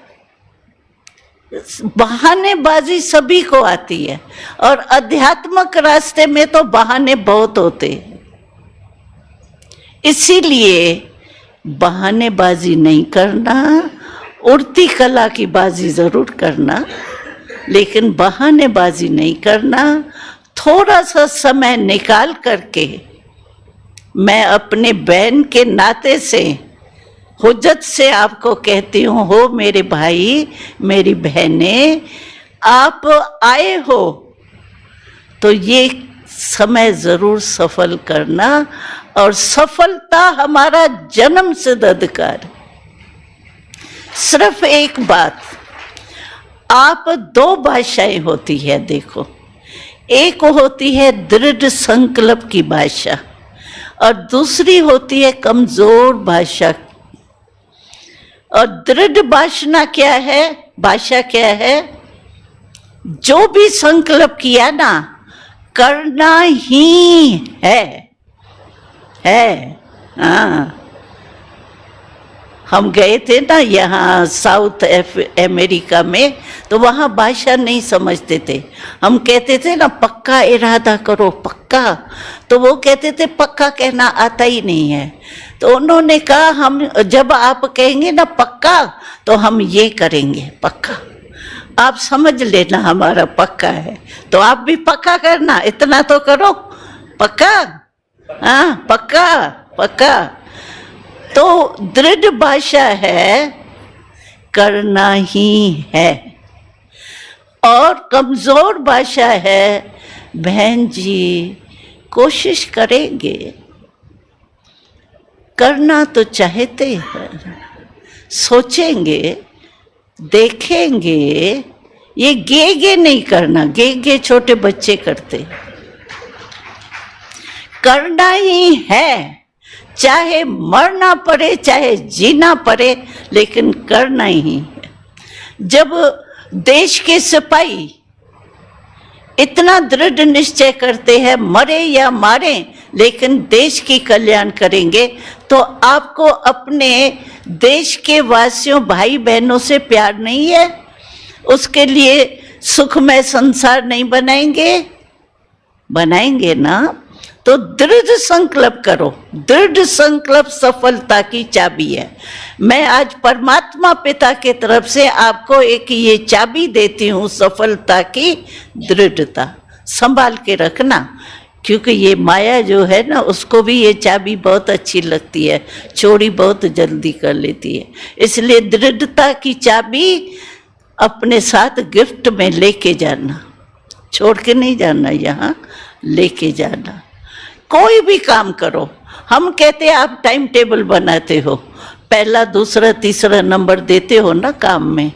बहानेबाजी सभी को आती है, और अध्यात्मक रास्ते में तो बहाने बहुत होते हैं। इसीलिए बहानेबाजी नहीं करना, उड़ती कला की बाजी जरूर करना, लेकिन बहानेबाजी नहीं करना। थोड़ा सा समय निकाल करके, मैं अपने बहन के नाते से, हुज्जत से आपको कहती हूँ, हो मेरे भाई मेरी बहनें, आप आए हो तो ये समय जरूर सफल करना, और सफलता हमारा जन्म सिद्ध अधिकार। सिर्फ एक बात, आप 2 भाषाएं होती है, देखो, एक होती है दृढ़ संकल्प की भाषा और दूसरी होती है कमजोर भाषा। और दृढ़ भाषा क्या है? भाषा क्या है? जो भी संकल्प किया ना, करना ही है। हाँ, हम गए थे ना यहाँ साउथ अमेरिका में, तो वहाँ भाषा नहीं समझते थे। हम कहते थे ना पक्का इरादा करो, पक्का, तो वो कहते थे पक्का कहना आता ही नहीं है। तो उन्होंने कहा हम जब आप कहेंगे ना पक्का, तो हम ये करेंगे पक्का, आप समझ लेना हमारा पक्का है। तो आप भी पक्का करना, इतना तो करो, पक्का, हाँ पक्का पक्का। तो दृढ़ भाषा है करना ही है, और कमजोर भाषा है बहन जी कोशिश करेंगे, करना तो चाहते हैं, सोचेंगे, देखेंगे। ये गे नहीं करना, गे छोटे बच्चे करते, करना ही है, चाहे मरना पड़े चाहे जीना पड़े, लेकिन करना ही है। जब देश के सिपाही इतना दृढ़ निश्चय करते हैं, मरे या मारे लेकिन देश की कल्याण करेंगे, तो आपको अपने देश के वासियों भाई बहनों से प्यार नहीं है? उसके लिए सुखमय संसार नहीं बनाएंगे? बनाएंगे ना। तो दृढ़ संकल्प करो, दृढ़ संकल्प सफलता की चाबी है। मैं आज परमात्मा पिता के तरफ से आपको एक ये चाबी देती हूँ, सफलता की दृढ़ता संभाल के रखना। क्योंकि ये माया जो है ना, उसको भी ये चाबी बहुत अच्छी लगती है, चोरी बहुत जल्दी कर लेती है। इसलिए दृढ़ता की चाबी अपने साथ गिफ्ट में लेके जाना, छोड़ के नहीं जाना, यहाँ लेके जाना। कोई भी काम करो, हम कहते हैं आप टाइम टेबल बनाते हो, पहला दूसरा तीसरा नंबर देते हो ना काम में,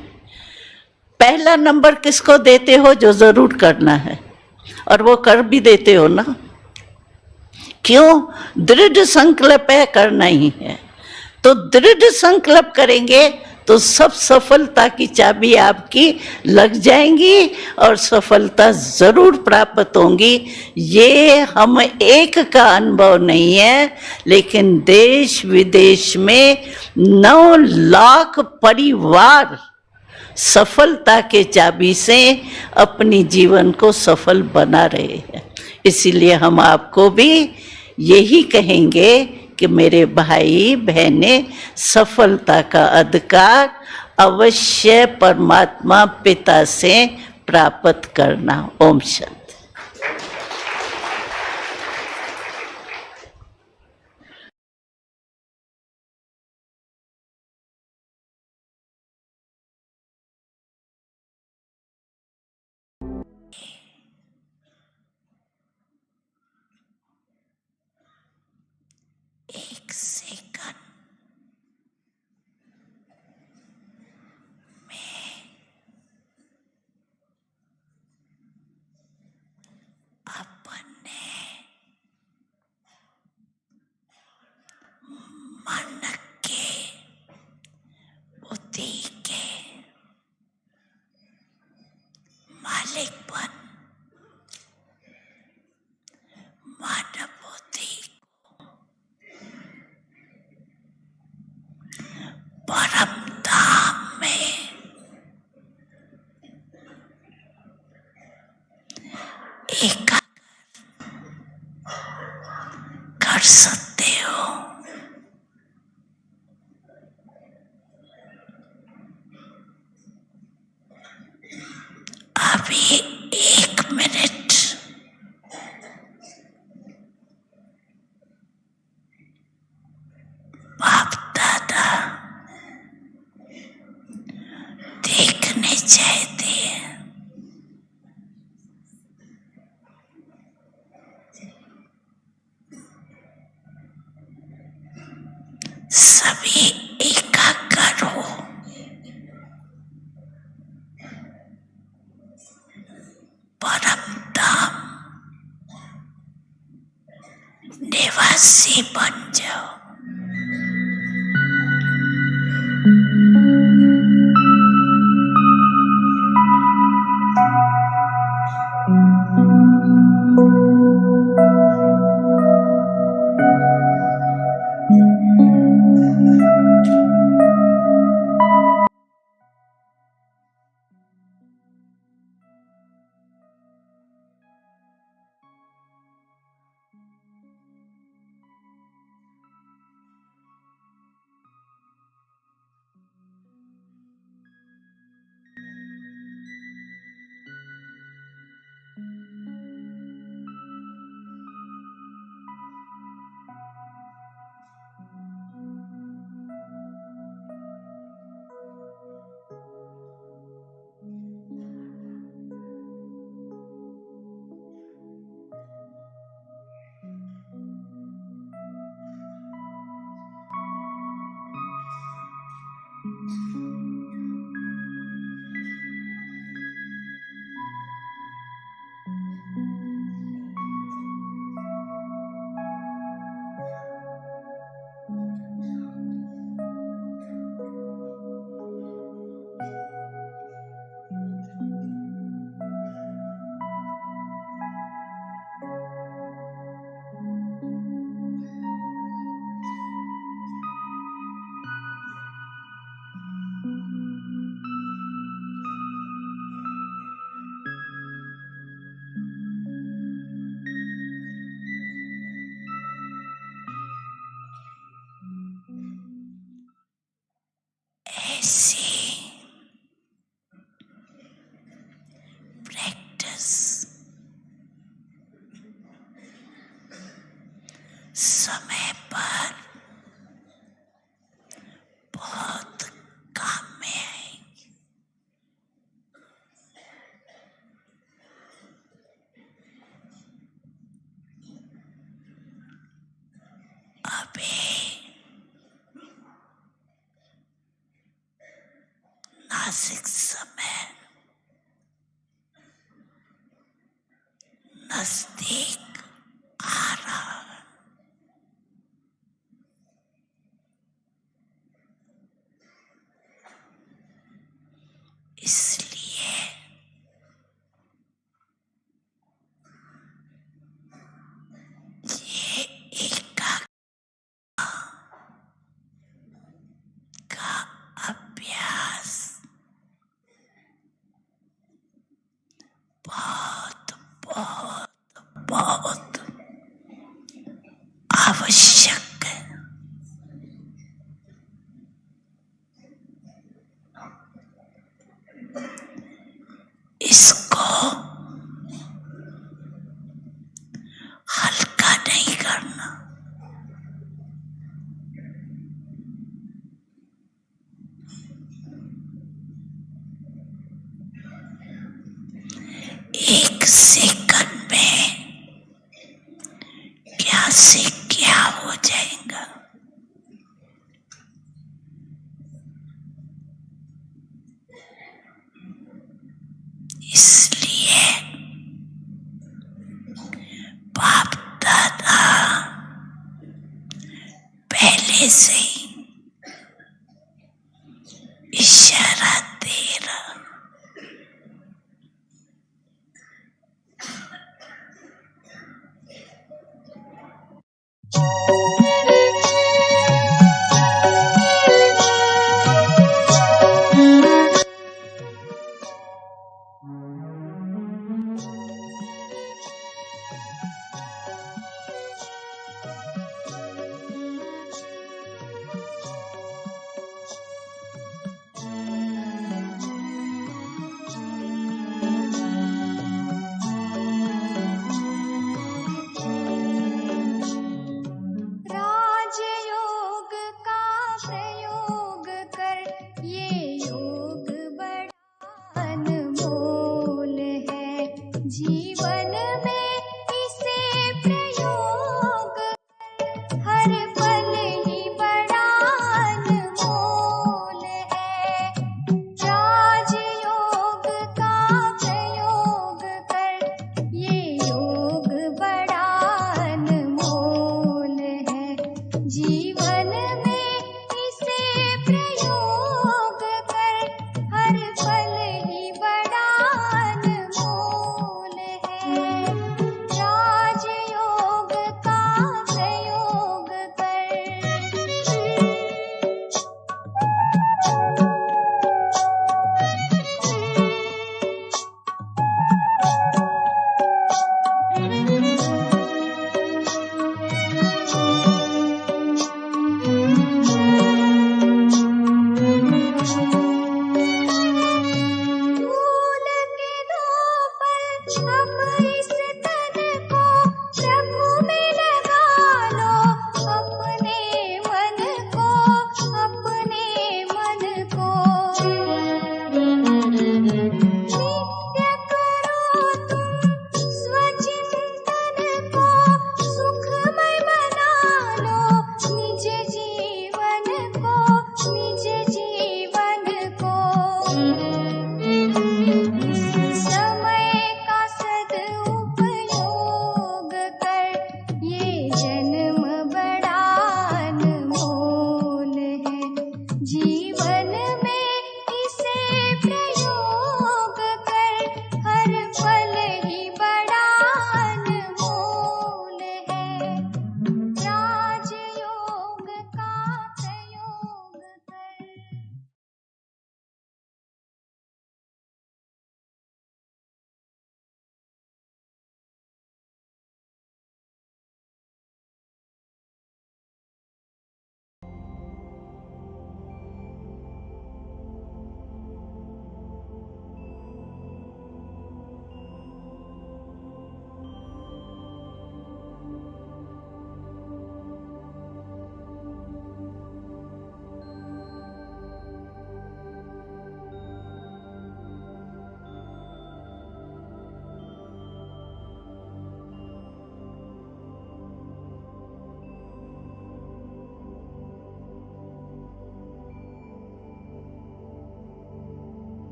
पहला नंबर किसको देते हो? जो जरूर करना है, और वो कर भी देते हो ना। क्यों? दृढ़ संकल्प है, करना ही है। तो दृढ़ संकल्प करेंगे तो सब सफलता की चाबी आपकी लग जाएंगी और सफलता जरूर प्राप्त होंगी। ये हम एक का अनुभव नहीं है, लेकिन देश विदेश में 9 लाख परिवार सफलता के चाबी से अपनी जीवन को सफल बना रहे हैं। इसीलिए हम आपको भी यही कहेंगे कि मेरे भाई बहनें, सफलता का अधिकार अवश्य परमात्मा पिता से प्राप्त करना। ओम शांति। एक सेकंड में अपने मन के, बुद्धि के मालिक बन, मन बुद्धि परम धाम में एकाग्र कर सकते हो। अभी 1 मिनट बाप दादा देखने चाहते हैं। सभी एकाग्र हो, परम धाम निवासी बन जाओ। समय पर बहुत काम में आएगी। अभी नासिक समय नजदीक आ रहा है। इसलिए ये एकाग्रता का अभ्यास बहुत बहुत बहुत आवश्यक है। इसको हल्का नहीं करना। एक सेकंड में क्या से क्या हो जाएगा। इसलिए बाप दादा पहले से ही इशारा दे रहा।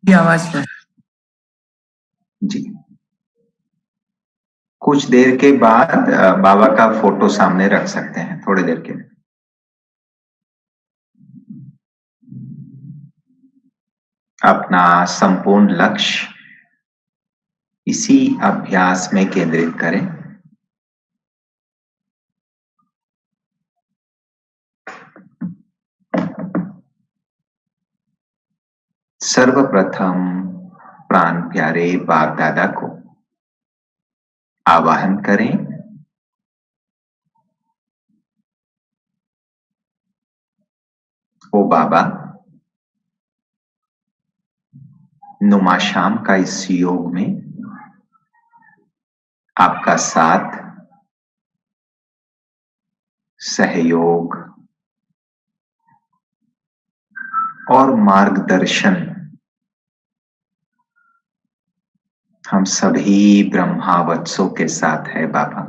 की आवाज में जी। कुछ देर के बाद बाबा का फोटो सामने रख सकते हैं थोड़ी देर के लिए। अपना संपूर्ण लक्ष्य इसी अभ्यास में केंद्रित करें। सर्वप्रथम प्राण प्यारे बाप दादा को आवाहन करें। ओ बाबा, नुमा शाम का इस योग में आपका साथ, सहयोग और मार्गदर्शन हम सभी ब्रह्मावत्सों के साथ है बाबा।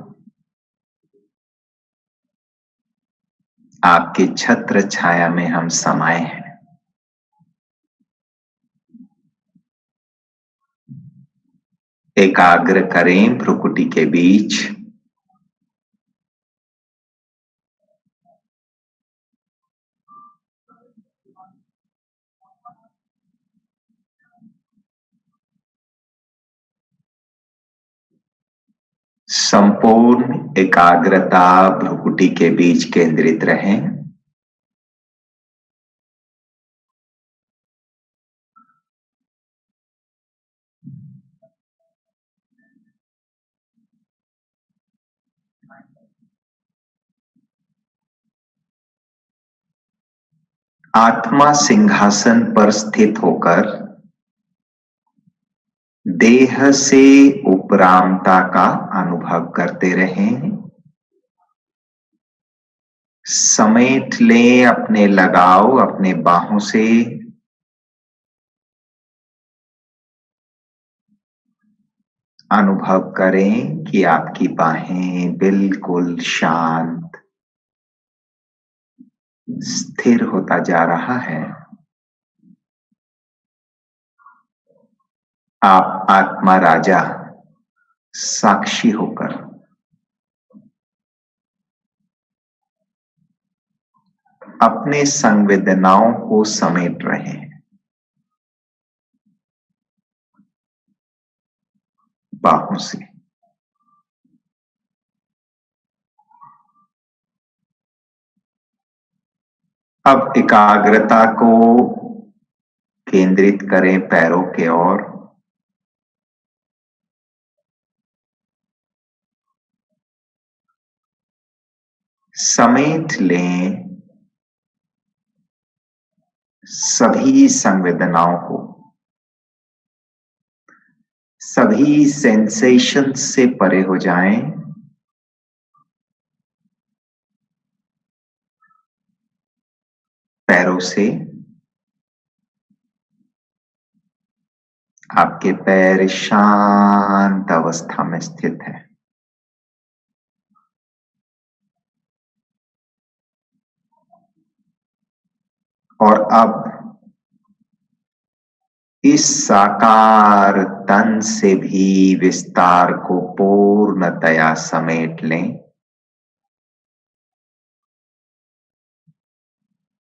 आपके छत्र छाया में हम समाये हैं। एकाग्र करें भ्रुकुटी के बीच। संपूर्ण एकाग्रता भ्रुकुटी के बीच केंद्रित रहें। आत्मा सिंहासन पर स्थित होकर देह से उपरामता का अनुभव करते रहें। समेट लें अपने लगाव अपने बाहों से। अनुभव करें कि आपकी बाहें बिल्कुल शांत, स्थिर होता जा रहा है। आप आत्मा राजा साक्षी होकर अपने संवेदनाओं को समेट रहे हैं। बाहों से अब एकाग्रता को केंद्रित करें पैरों के ओर। समेट लें सभी संवेदनाओं को, सभी सेंसेशंस से परे हो जाएं। पैरों से आपके पैर शांत अवस्था में स्थित है। और अब इस साकार तन से भी विस्तार को पूर्णतया समेट लें।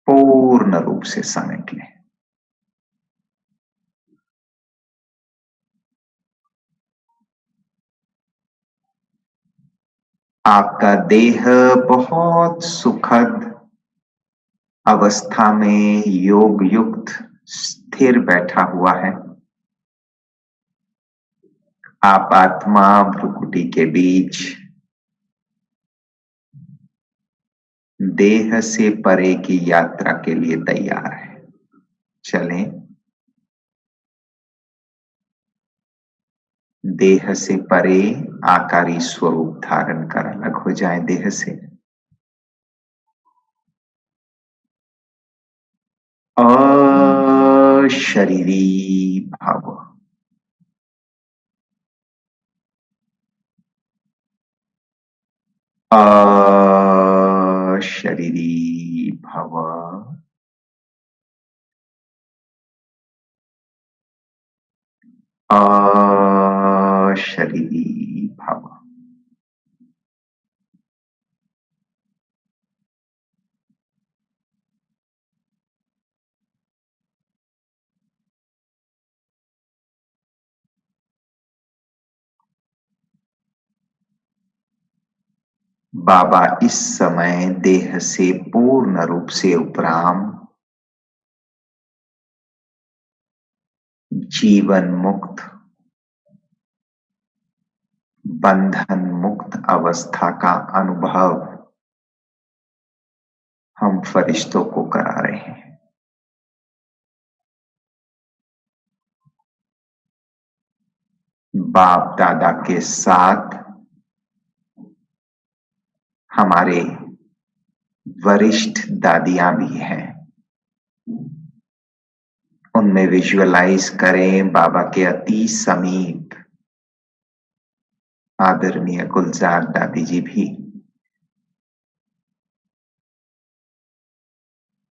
पूर्ण रूप से समेट लें। आपका देह बहुत सुखद अवस्था में योग युक्त स्थिर बैठा हुआ है। आप आत्मा भ्रुकुटी के बीच देह से परे की यात्रा के लिए तैयार है। चलें। देह से परे आकारी स्वरूप धारण कर अलग हो जाए देह से। अशरीरी भाव। अशरीरी भव। अशरीरी भाव। बाबा इस समय देह से पूर्ण रूप से उपराम, जीवन मुक्त, बंधन मुक्त अवस्था का अनुभव हम फरिश्तों को करा रहे हैं। बाप दादा के साथ हमारे वरिष्ठ दादियां भी हैं। उनमें विजुअलाइज करें बाबा के अति समीप आदरणीय गुलजार दादी जी भी।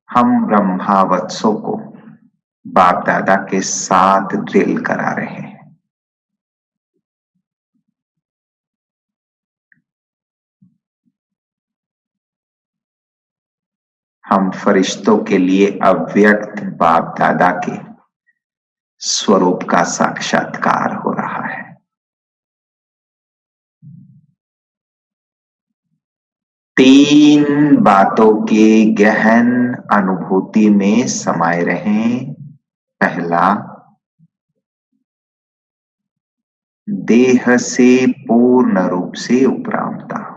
हम ब्रह्मावत्सों को बाप दादा के साथ ड्रिल करा रहे हैं। हम फरिश्तों के लिए अव्यक्त बाप दादा के स्वरूप का साक्षात्कार हो रहा है। तीन बातों के गहन अनुभूति में समाये रहें। पहला, देह से पूर्ण रूप से उपरामता।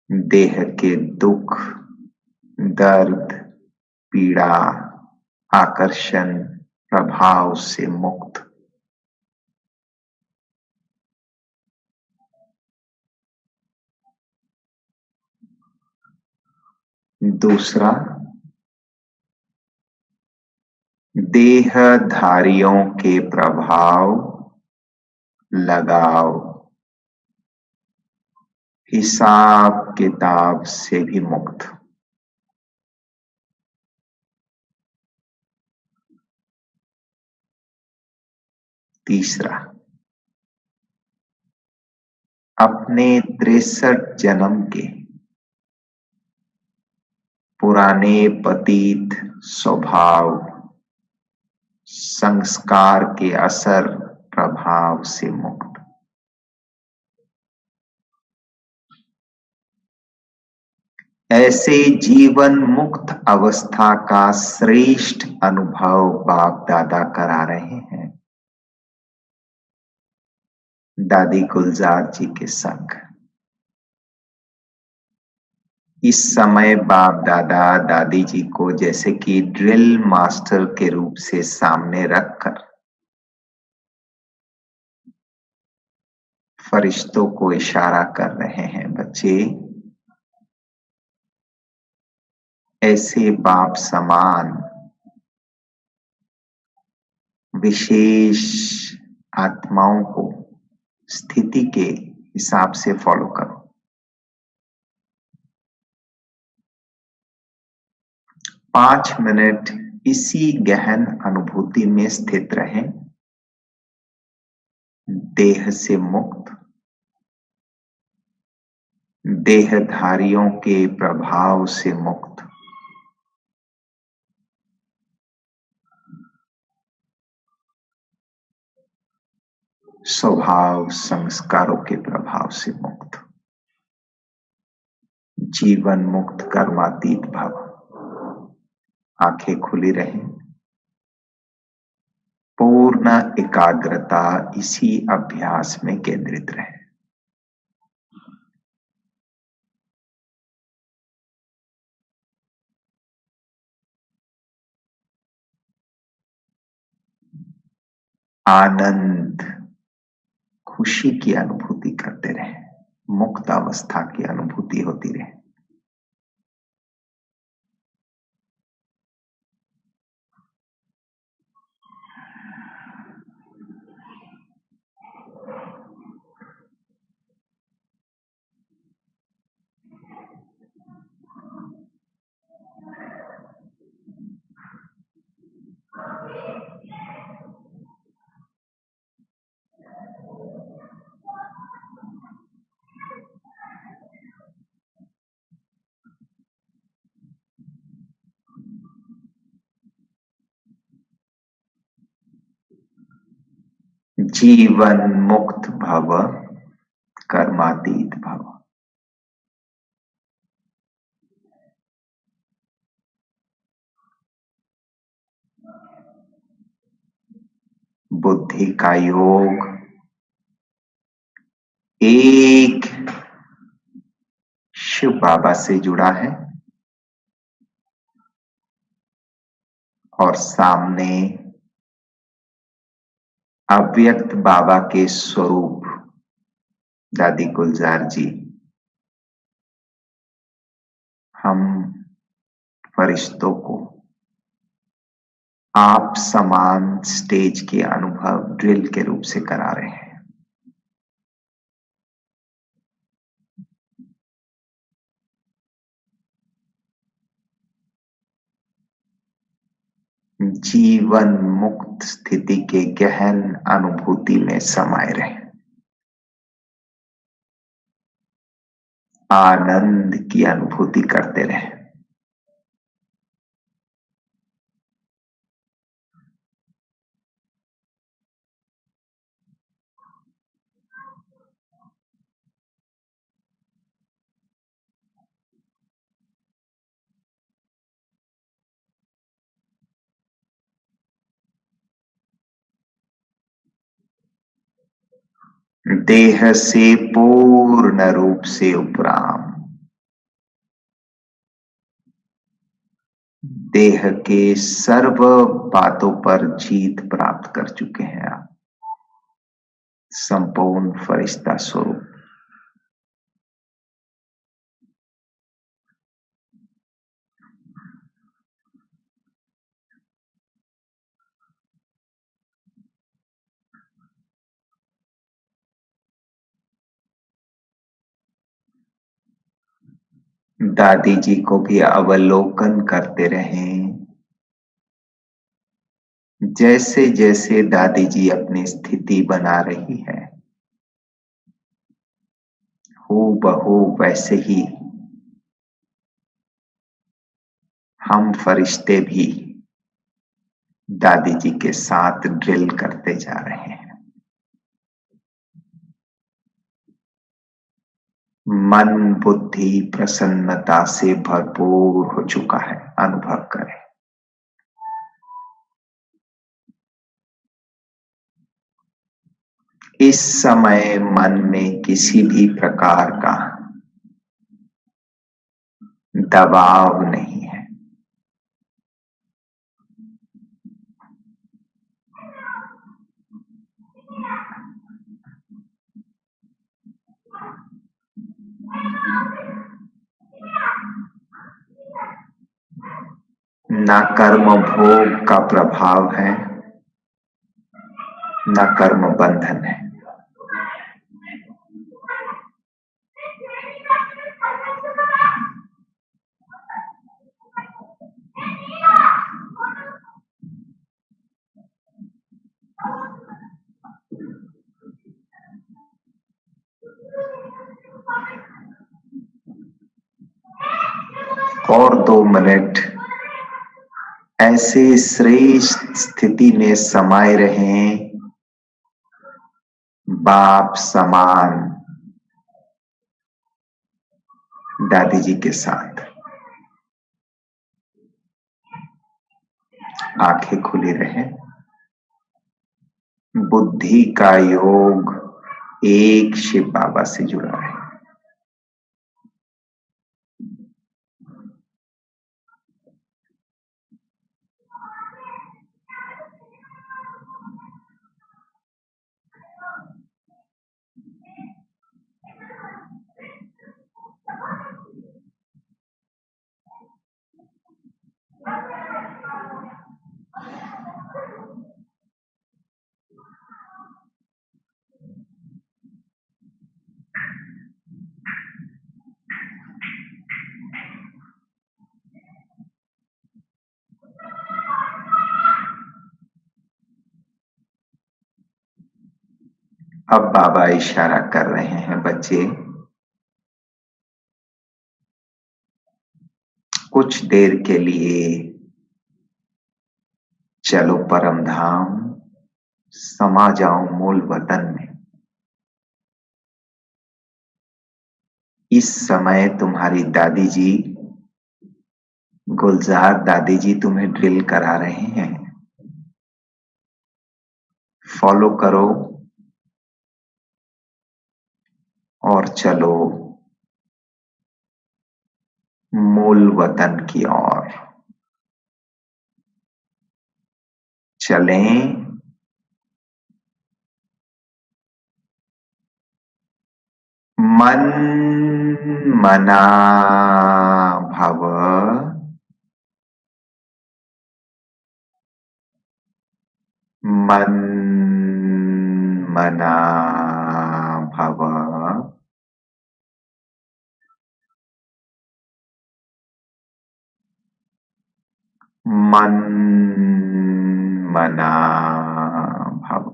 देह के दुख, दर्द, पीड़ा, आकर्षण, प्रभाव से मुक्त। दूसरा, देहधारियों के प्रभाव, लगाव, हिसाब किताब से भी मुक्त। तीसरा, अपने 63 जन्म के पुराने पतित स्वभाव, संस्कार के असर प्रभाव से मुक्त। ऐसे जीवन मुक्त अवस्था का श्रेष्ठ अनुभव बाप दादा करा रहे हैं दादी गुलजार जी के संग। इस समय बाप दादा दादी जी को जैसे कि ड्रिल मास्टर के रूप से सामने रखकर फरिश्तों को इशारा कर रहे हैं, बच्चे ऐसे बाप समान विशेष आत्माओं को स्थिति के हिसाब से फॉलो करो। 5 मिनट इसी गहन अनुभूति में स्थित रहें। देह से मुक्त, देहधारियों के प्रभाव से मुक्त, स्वभाव संस्कारों के प्रभाव से मुक्त, जीवन मुक्त कर्मातीत भाव। आंखें खुली रहें। पूर्ण एकाग्रता इसी अभ्यास में केंद्रित रहे। आनंद, खुशी की अनुभूति करते रहे, मुक्त अवस्था की अनुभूति होती रहे। जीवन मुक्त भव, कर्मातीत भव। बुद्धि का योग एक शिव बाबा से जुड़ा है और सामने अव्यक्त बाबा के स्वरूप दादी गुलजार जी। हम फरिश्तों को आप समान स्टेज के अनुभव ड्रिल के रूप से करा रहे हैं। जीवन मुक्त स्थिति के गहन अनुभूति में समाये रहे, आनंद की अनुभूति करते रहे। देह से पूर्ण रूप से उपराम, देह के सर्व बातों पर जीत प्राप्त कर चुके हैं आप, संपूर्ण फरिश्ता स्वरूप। दादी जी को भी अवलोकन करते रहें, जैसे जैसे दादी जी अपनी स्थिति बना रही है हूबहू वैसे ही हम फरिश्ते भी दादी जी के साथ ड्रिल करते जा रहे हैं। मन बुद्धि प्रसन्नता से भरपूर हो चुका है, अनुभव करें। इस समय मन में किसी भी प्रकार का दबाव नहीं है। न कर्म भोग का प्रभाव है, न कर्म बंधन है। और 2 मिनट ऐसे श्रेष्ठ स्थिति में समाये रहें, बाप समान दादी जी के साथ। आंखें खुली रहें। बुद्धि का योग एक शिव बाबा से जुड़ा है। अब बाबा इशारा कर रहे हैं, बच्चे कुछ देर के लिए चलो परम धाम, समा जाओ मूल वतन में। इस समय तुम्हारी दादी जी, गुलजार दादी जी तुम्हें ड्रिल करा रहे हैं। फॉलो करो और चलो मूल वतन की ओर। चलें मन मना भव, मन मना भव, मन मना भव।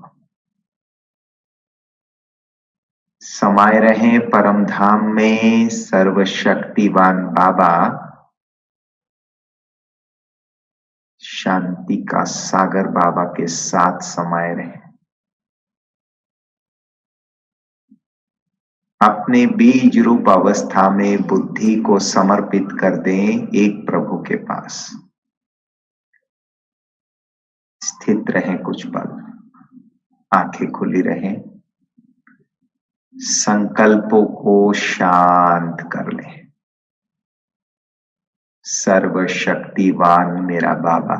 समाये रहें परम धाम में सर्वशक्तिवान बाबा शांति का सागर बाबा के साथ समाये रहें। अपने बीज रूप अवस्था में बुद्धि को समर्पित कर दें एक प्रभु के पास। स्थित रहें कुछ पल, आंखें खुली रहें, संकल्पों को शांत कर लें। सर्वशक्तिवान मेरा बाबा,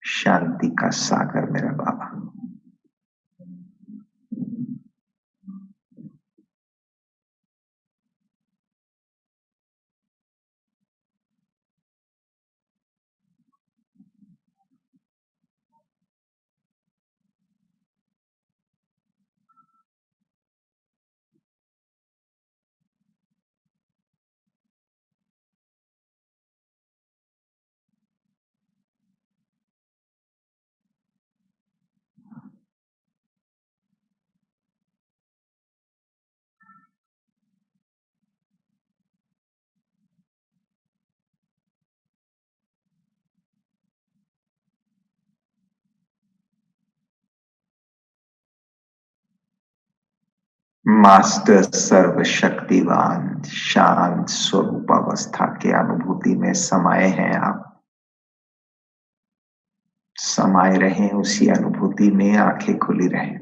शांति का सागर मेरा बाबा। मास्टर सर्वशक्तिवान शांत स्वरूप अवस्था के अनुभूति में समाये हैं आप। समाये रहें उसी अनुभूति में, आंखें खुली रहें।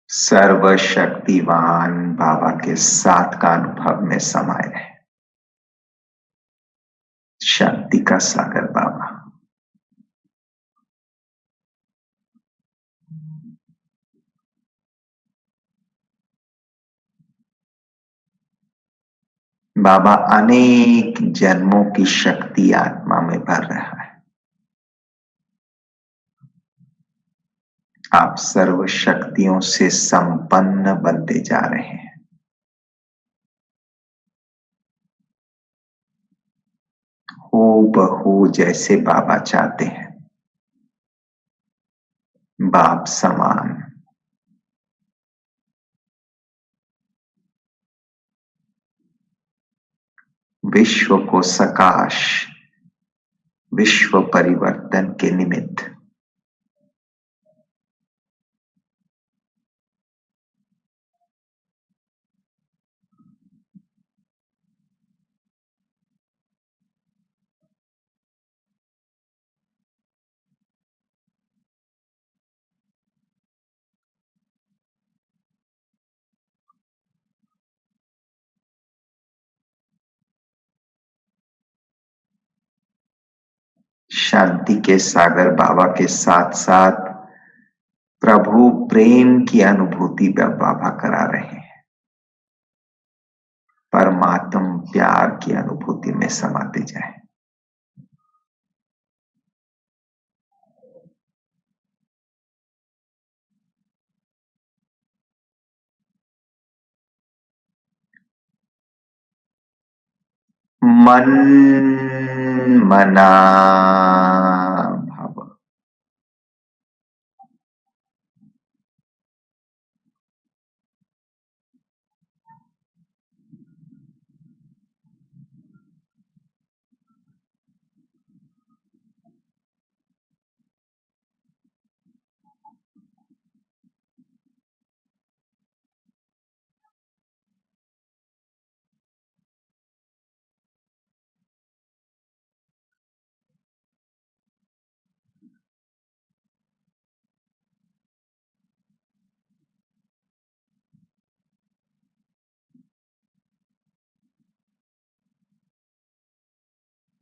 सर्वशक्तिवान बाबा के साथ का अनुभव में समाये रहे। शांति का सागर बाबा। बाबा अनेक जन्मों की शक्ति आत्मा में भर रहा है। आप सर्व शक्तियों से संपन्न बनते जा रहे हैं। हूबहू जैसे बाबा चाहते हैं, बाप समान। विश्व को सकाश, विश्व परिवर्तन के निमित्त। शांति के सागर बाबा के साथ साथ प्रभु प्रेम की अनुभूति बाबा करा रहे हैं। परमात्म प्यार की अनुभूति में समाते जाए। मन मना भव।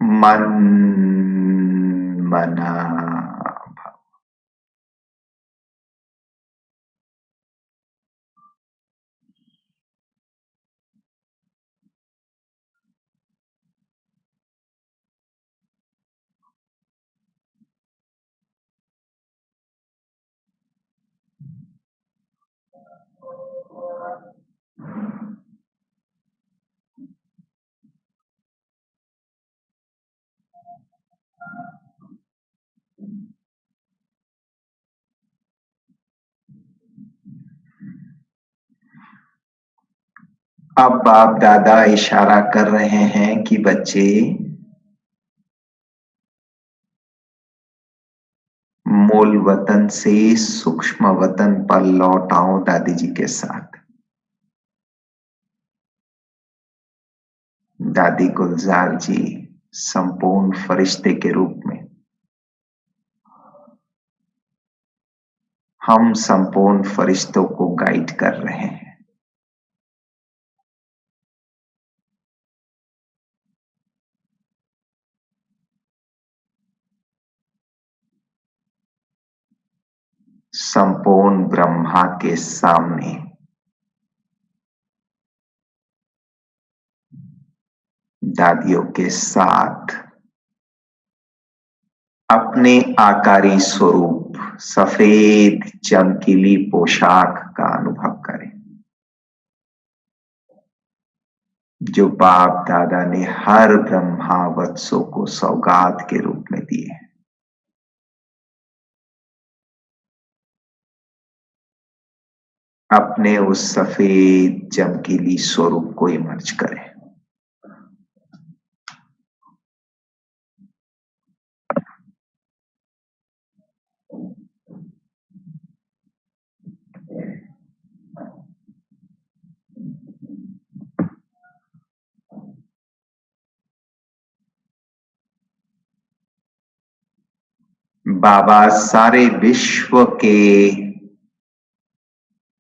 मन मना भव। अब बाप दादा इशारा कर रहे हैं कि बच्चे मूल वतन से सूक्ष्म वतन पर लौट आओ दादी जी के साथ। दादी गुलजार जी संपूर्ण फरिश्ते के रूप में, हम संपूर्ण फरिश्तों को गाइड कर रहे हैं। संपूर्ण ब्रह्मा के सामने दादियों के साथ अपने आकारी स्वरूप सफेद चमकीली पोशाक का अनुभव करें जो बाप दादा ने हर ब्रह्मा वत्सों को सौगात के रूप में दिए हैं। अपने उस सफेद चमकीली स्वरूप को इमर्ज करें। बाबा सारे विश्व के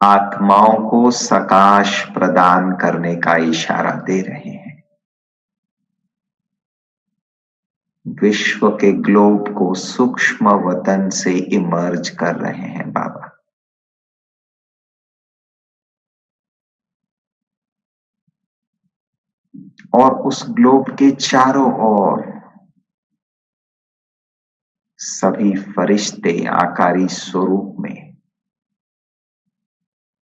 आत्माओं को सकाश प्रदान करने का इशारा दे रहे हैं। विश्व के ग्लोब को सूक्ष्म वतन से इमर्ज कर रहे हैं बाबा। और उस ग्लोब के चारों ओर सभी फरिश्ते आकारी स्वरूप में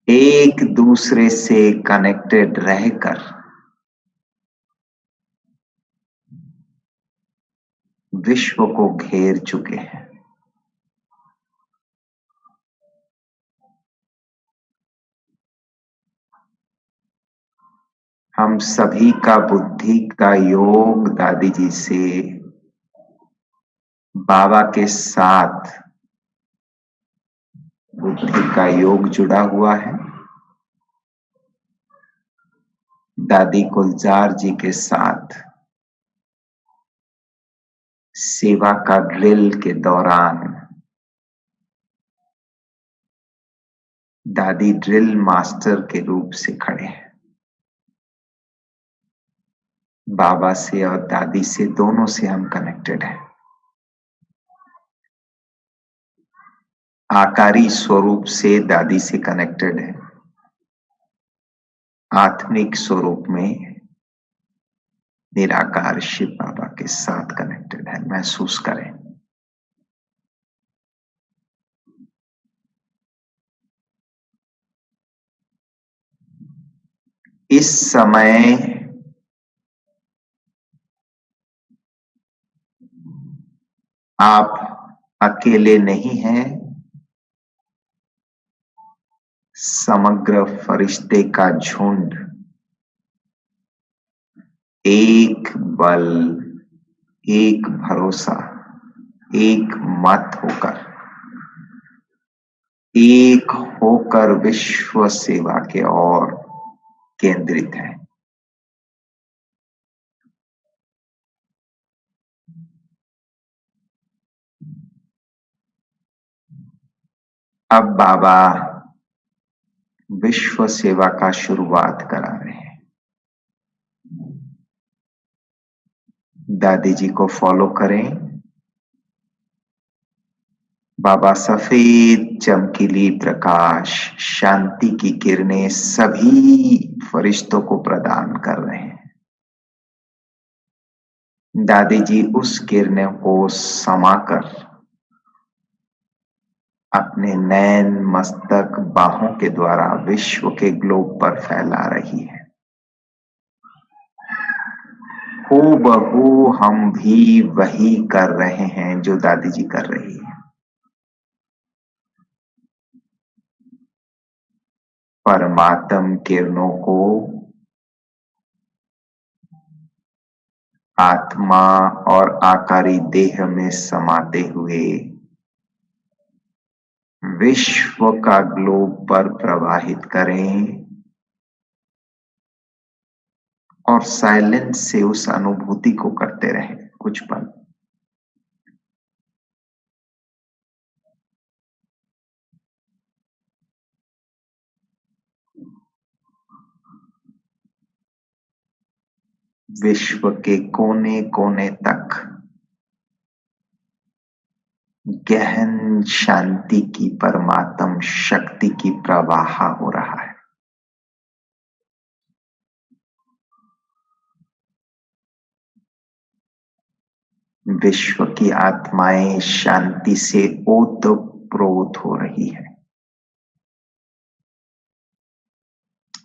एक दूसरे से कनेक्टेड रहकर विश्व को घेर चुके हैं। हम सभी का बुद्धि का योग दादी जी से बाबा के साथ बुद्धि का योग जुड़ा हुआ है। दादी गुलजार जी के साथ सेवा का ड्रिल के दौरान दादी ड्रिल मास्टर के रूप से खड़े हैं। बाबा से और दादी से दोनों से हम कनेक्टेड हैं। आकारी स्वरूप से दादी से कनेक्टेड है, आत्मिक स्वरूप में निराकार शिव बाबा के साथ कनेक्टेड है। महसूस करें। इस समय आप अकेले नहीं हैं। समग्र फरिश्ते का झुंड एक बल, एक भरोसा, एक मत होकर, एक होकर विश्व सेवा के ओर केंद्रित है। अब बाबा विश्व सेवा का शुरुआत करा रहे हैं। दादी जी को फॉलो करें। बाबा सफेद चमकीली प्रकाश, शांति की किरणें सभी फरिश्तों को प्रदान कर रहे हैं। दादी जी उस किरणों को समाकर अपने नैन, मस्तक, बाहों के द्वारा विश्व के ग्लोब पर फैला रही है। हूबहू हम भी वही कर रहे हैं जो दादी जी कर रही है। परमात्म किरणों को आत्मा और आकारी देह में समाते हुए विश्व का ग्लोब पर प्रवाहित करें और साइलेंस से उस अनुभूति को करते रहें कुछ पल। विश्व के कोने कोने तक गहन शांति की परमात्म शक्ति की प्रवाह हो रहा है। विश्व की आत्माएं शांति से ओतप्रोत हो रही है।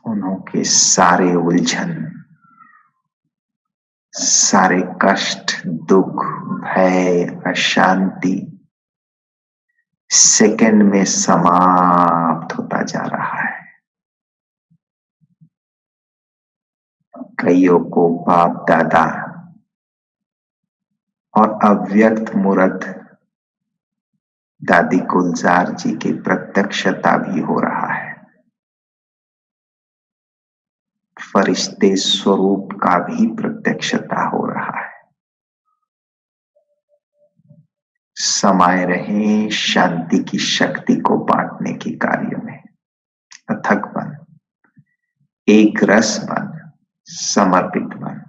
उनके सारे उलझन, सारे कष्ट, दुख, भय, अशांति सेकंड में समाप्त होता जा रहा है। कईयों को बाप दादा और अव्यक्त मूर्त दादी गुलजार जी की प्रत्यक्षता भी हो रहा है। फरिश्ते स्वरूप का भी प्रत्यक्षता हो रहा है। समाये रहें शांति की शक्ति को बांटने के कार्य में। अथक बन, एक रस बन, समर्पित बन।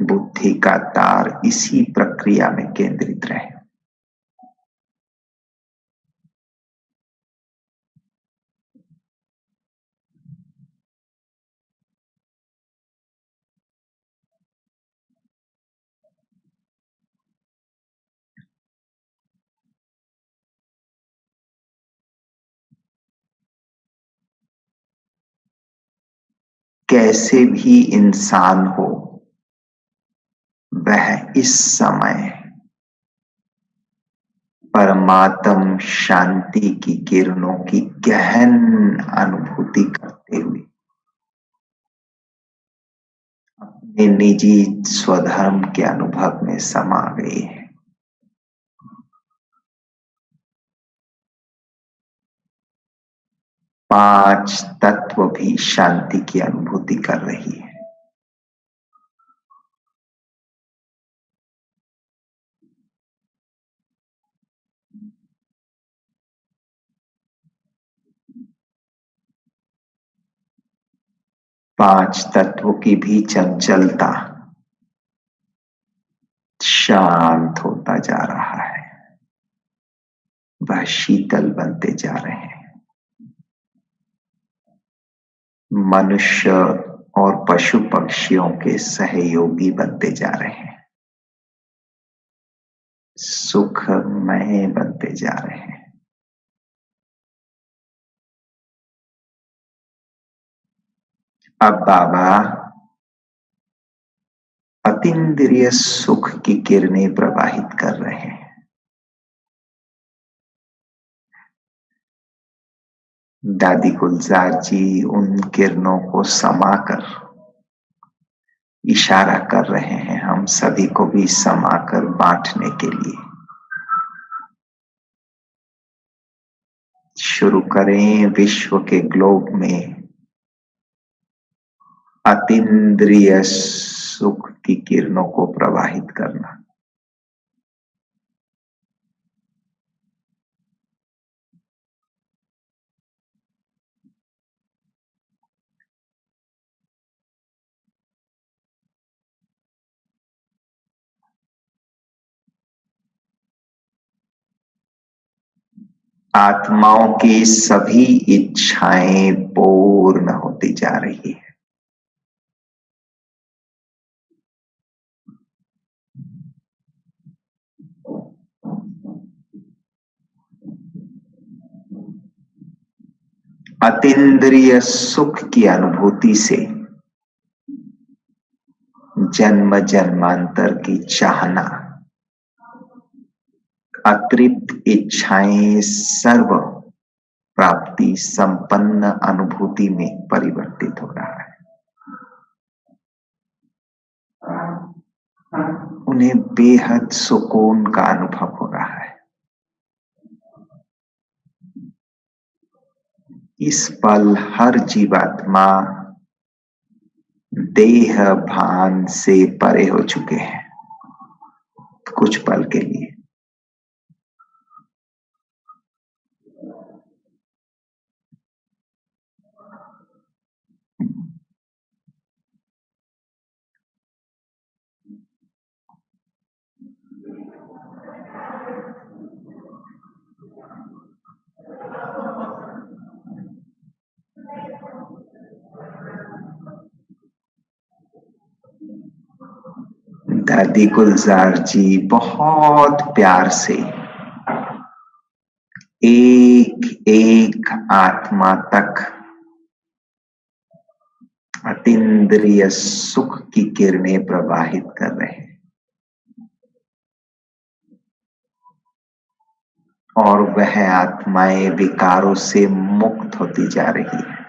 बुद्धि का तार इसी प्रक्रिया में केंद्रित रहे। कैसे भी इंसान हो, वह इस समय परमात्म शांति की किरणों की गहन अनुभूति करते हुए अपने निजी स्वधर्म के अनुभव में समा गए हैं। पांच तत्व भी शांति की अनुभूति कर रही है। पांच तत्वों की भी चंचलता शांत होता जा रहा है। वह शीतल बनते जा रहे हैं। मनुष्य और पशु पक्षियों के सहयोगी बनते जा रहे हैं, सुखमय बनते जा रहे हैं। अब बाबा अतीन्द्रिय सुख की किरणें प्रवाहित कर रहे हैं। दादी गुलजार जी उन किरणों को समाकर इशारा कर रहे हैं हम सभी को भी समाकर बांटने के लिए। शुरू करें विश्व के ग्लोब में अतीन्द्रिय सुख की किरणों को प्रवाहित करना। आत्माओं की सभी इच्छाएं पूर्ण होती जा रही है। अतीन्द्रिय सुख की अनुभूति से जन्म जन्मांतर की चाहना, अतृप्त इच्छाएं सर्व प्राप्ति संपन्न अनुभूति में परिवर्तित हो रहा है। उन्हें बेहद सुकून का अनुभव हो रहा है। इस पल हर जीवात्मा देह भान से परे हो चुके हैं कुछ पल के लिए। दादी गुलजार जी बहुत प्यार से एक एक आत्मा तक अतीन्द्रिय सुख की किरणें प्रवाहित कर रहे हैं और वह आत्माएं विकारों से मुक्त होती जा रही है।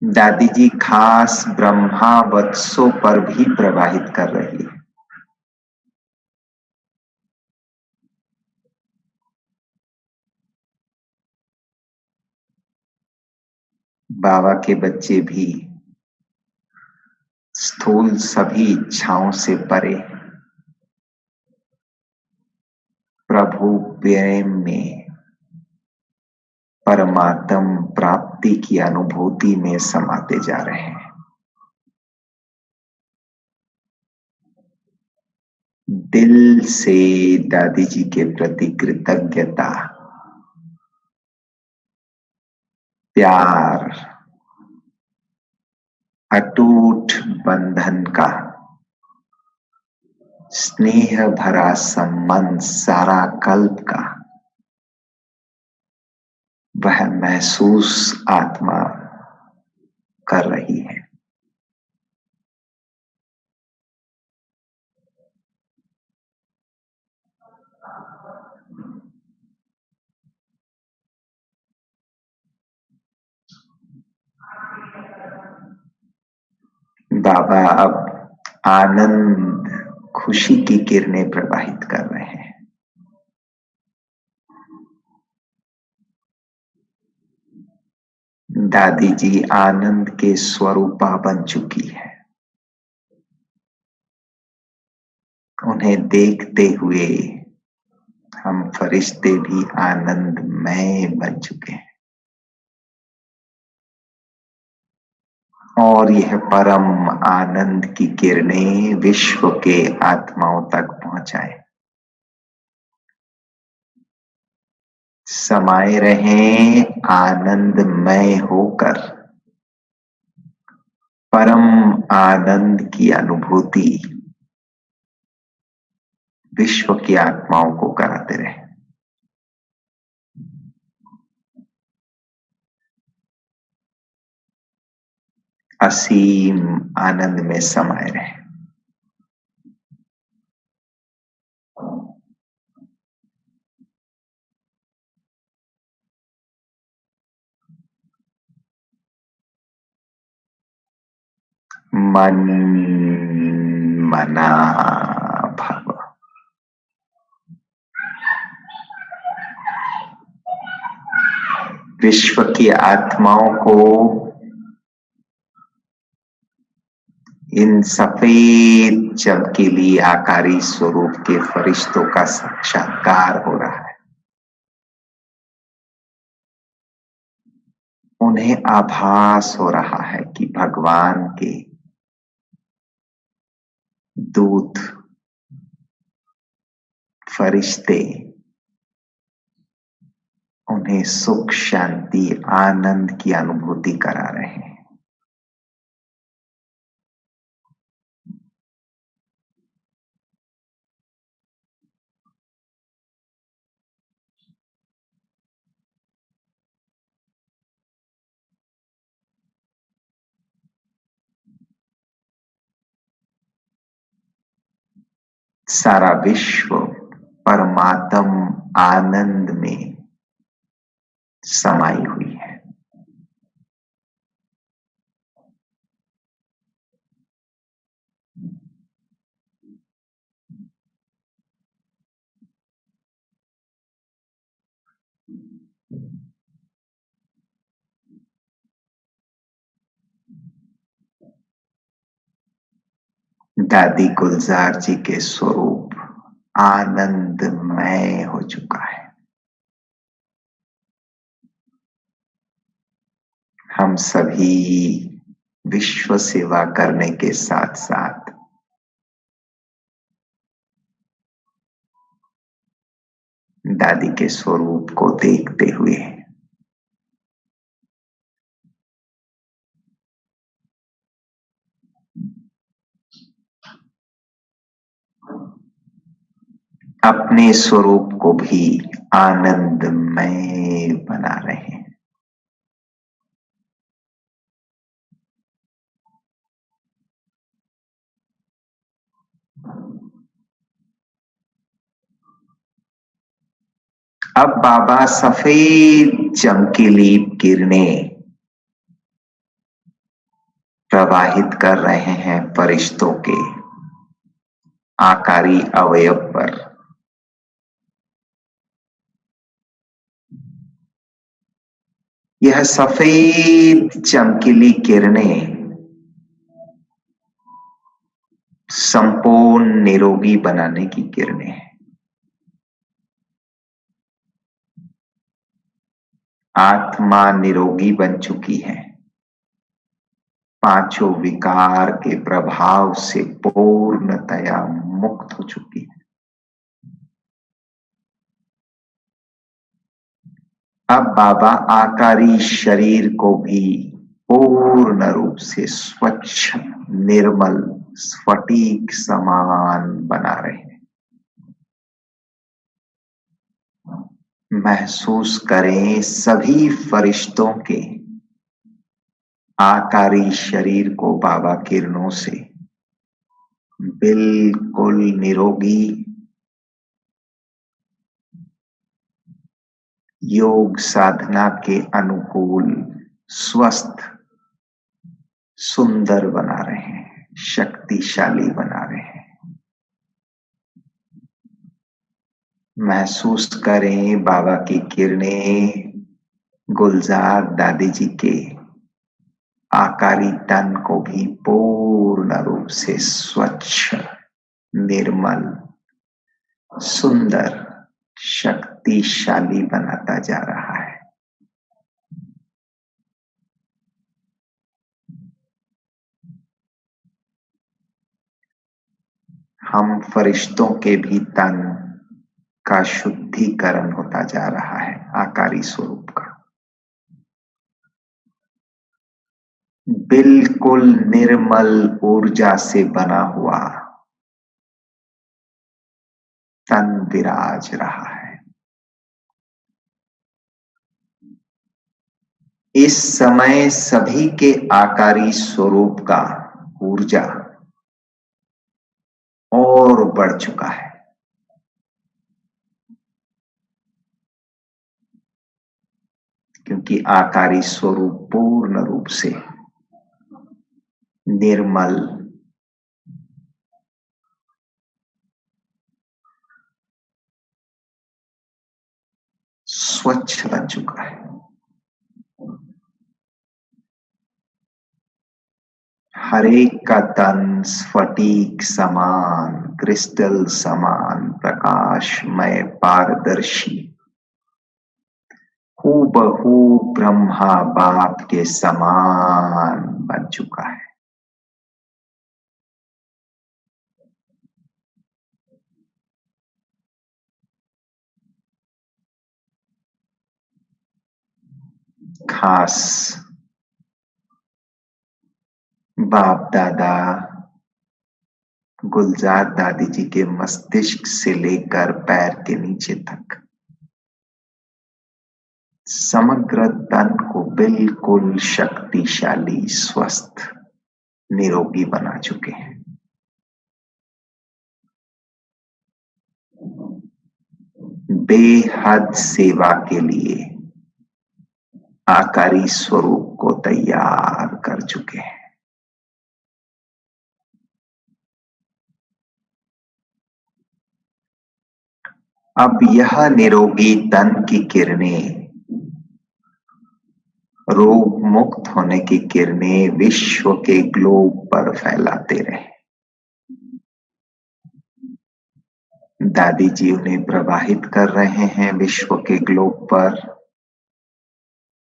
दादी जी खास ब्रह्मा वत्सों पर भी प्रवाहित कर रही है। बाबा के बच्चे भी स्थूल सभी इच्छाओं से परे प्रभु प्रेम में परमात्म प्राप्ति की अनुभूति में समाते जा रहे हैं। दिल से दादी जी के प्रति कृतज्ञता, प्यार, अटूट बंधन का स्नेह भरा संबंध सारा कल्प का वह महसूस आत्मा कर रही है। बाबा अब आनंद खुशी की किरणें प्रवाहित कर रहे हैं। दादी जी आनंद के स्वरूपा बन चुकी है। उन्हें देखते हुए हम फरिश्ते भी आनंदमय बन चुके हैं और यह परम आनंद की किरणें विश्व के आत्माओं तक पहुंचाए। समाये रहें आनंदमय होकर, परम आनंद की अनुभूति विश्व की आत्माओं को कराते रहे। असीम आनंद में समाये रहे। मन मना भव। विश्व की आत्माओं को इन सफेद चमकीली आकारी स्वरूप के फरिश्तों का साक्षात्कार हो रहा है। उन्हें आभास हो रहा है कि भगवान के दूत फरिश्ते उन्हें सुख, शांति, आनंद की अनुभूति करा रहे हैं। सारा विश्व परमात्म आनंद में समाई हुई है। दादी गुलजार जी के स्वरूप आनंदमय हो चुका है। हम सभी विश्व सेवा करने के साथ साथ दादी के स्वरूप को देखते हुए अपने स्वरूप को भी आनंदमय बना रहे हैं। अब बाबा सफेद चमकीली किरणें प्रवाहित कर रहे हैं फरिश्तों के आकारी अवयव पर। यह सफेद चमकीली किरणें संपूर्ण निरोगी बनाने की किरणें हैं। आत्मा निरोगी बन चुकी है, पांचों विकार के प्रभाव से पूर्णतया मुक्त हो चुकी है। अब बाबा आकारी शरीर को भी पूर्ण रूप से स्वच्छ, निर्मल, स्फटिक समान बना रहे हैं। महसूस करें सभी फरिश्तों के आकारी शरीर को बाबा किरणों से बिल्कुल निरोगी, योग साधना के अनुकूल, स्वस्थ, सुंदर बना रहे हैं, शक्तिशाली बना रहे हैं। महसूस करें बाबा की किरणें गुलजार दादी जी के आकारी तन को भी पूर्ण रूप से स्वच्छ, निर्मल, सुंदर, शक्तिशाली बनाता जा रहा है। हम फरिश्तों के भी तन का शुद्धिकरण होता जा रहा है। आकारी स्वरूप का, बिल्कुल निर्मल ऊर्जा से बना हुआ तन विराज रहा है। इस समय सभी के आकारी स्वरूप का ऊर्जा और बढ़ चुका है। क्योंकि आकारी स्वरूप पूर्ण रूप से निर्मल, स्वच्छ बन चुका है। हर एक का तन स्फटिक समान, क्रिस्टल समान, प्रकाशमय, पारदर्शी, हूबहू ब्रह्मा बाप के समान बन चुका है। खास बाप दादा गुलजार दादी जी के मस्तिष्क से लेकर पैर के नीचे तक समग्र तन को बिल्कुल शक्तिशाली, स्वस्थ, निरोगी बना चुके हैं। बेहद सेवा के लिए आकारी स्वरूप को तैयार कर चुके हैं। अब यह निरोगी तन की किरणें, रोग मुक्त होने की किरणें विश्व के ग्लोब पर फैलाते रहे। दादी जी उन्हें प्रवाहित कर रहे हैं विश्व के ग्लोब पर।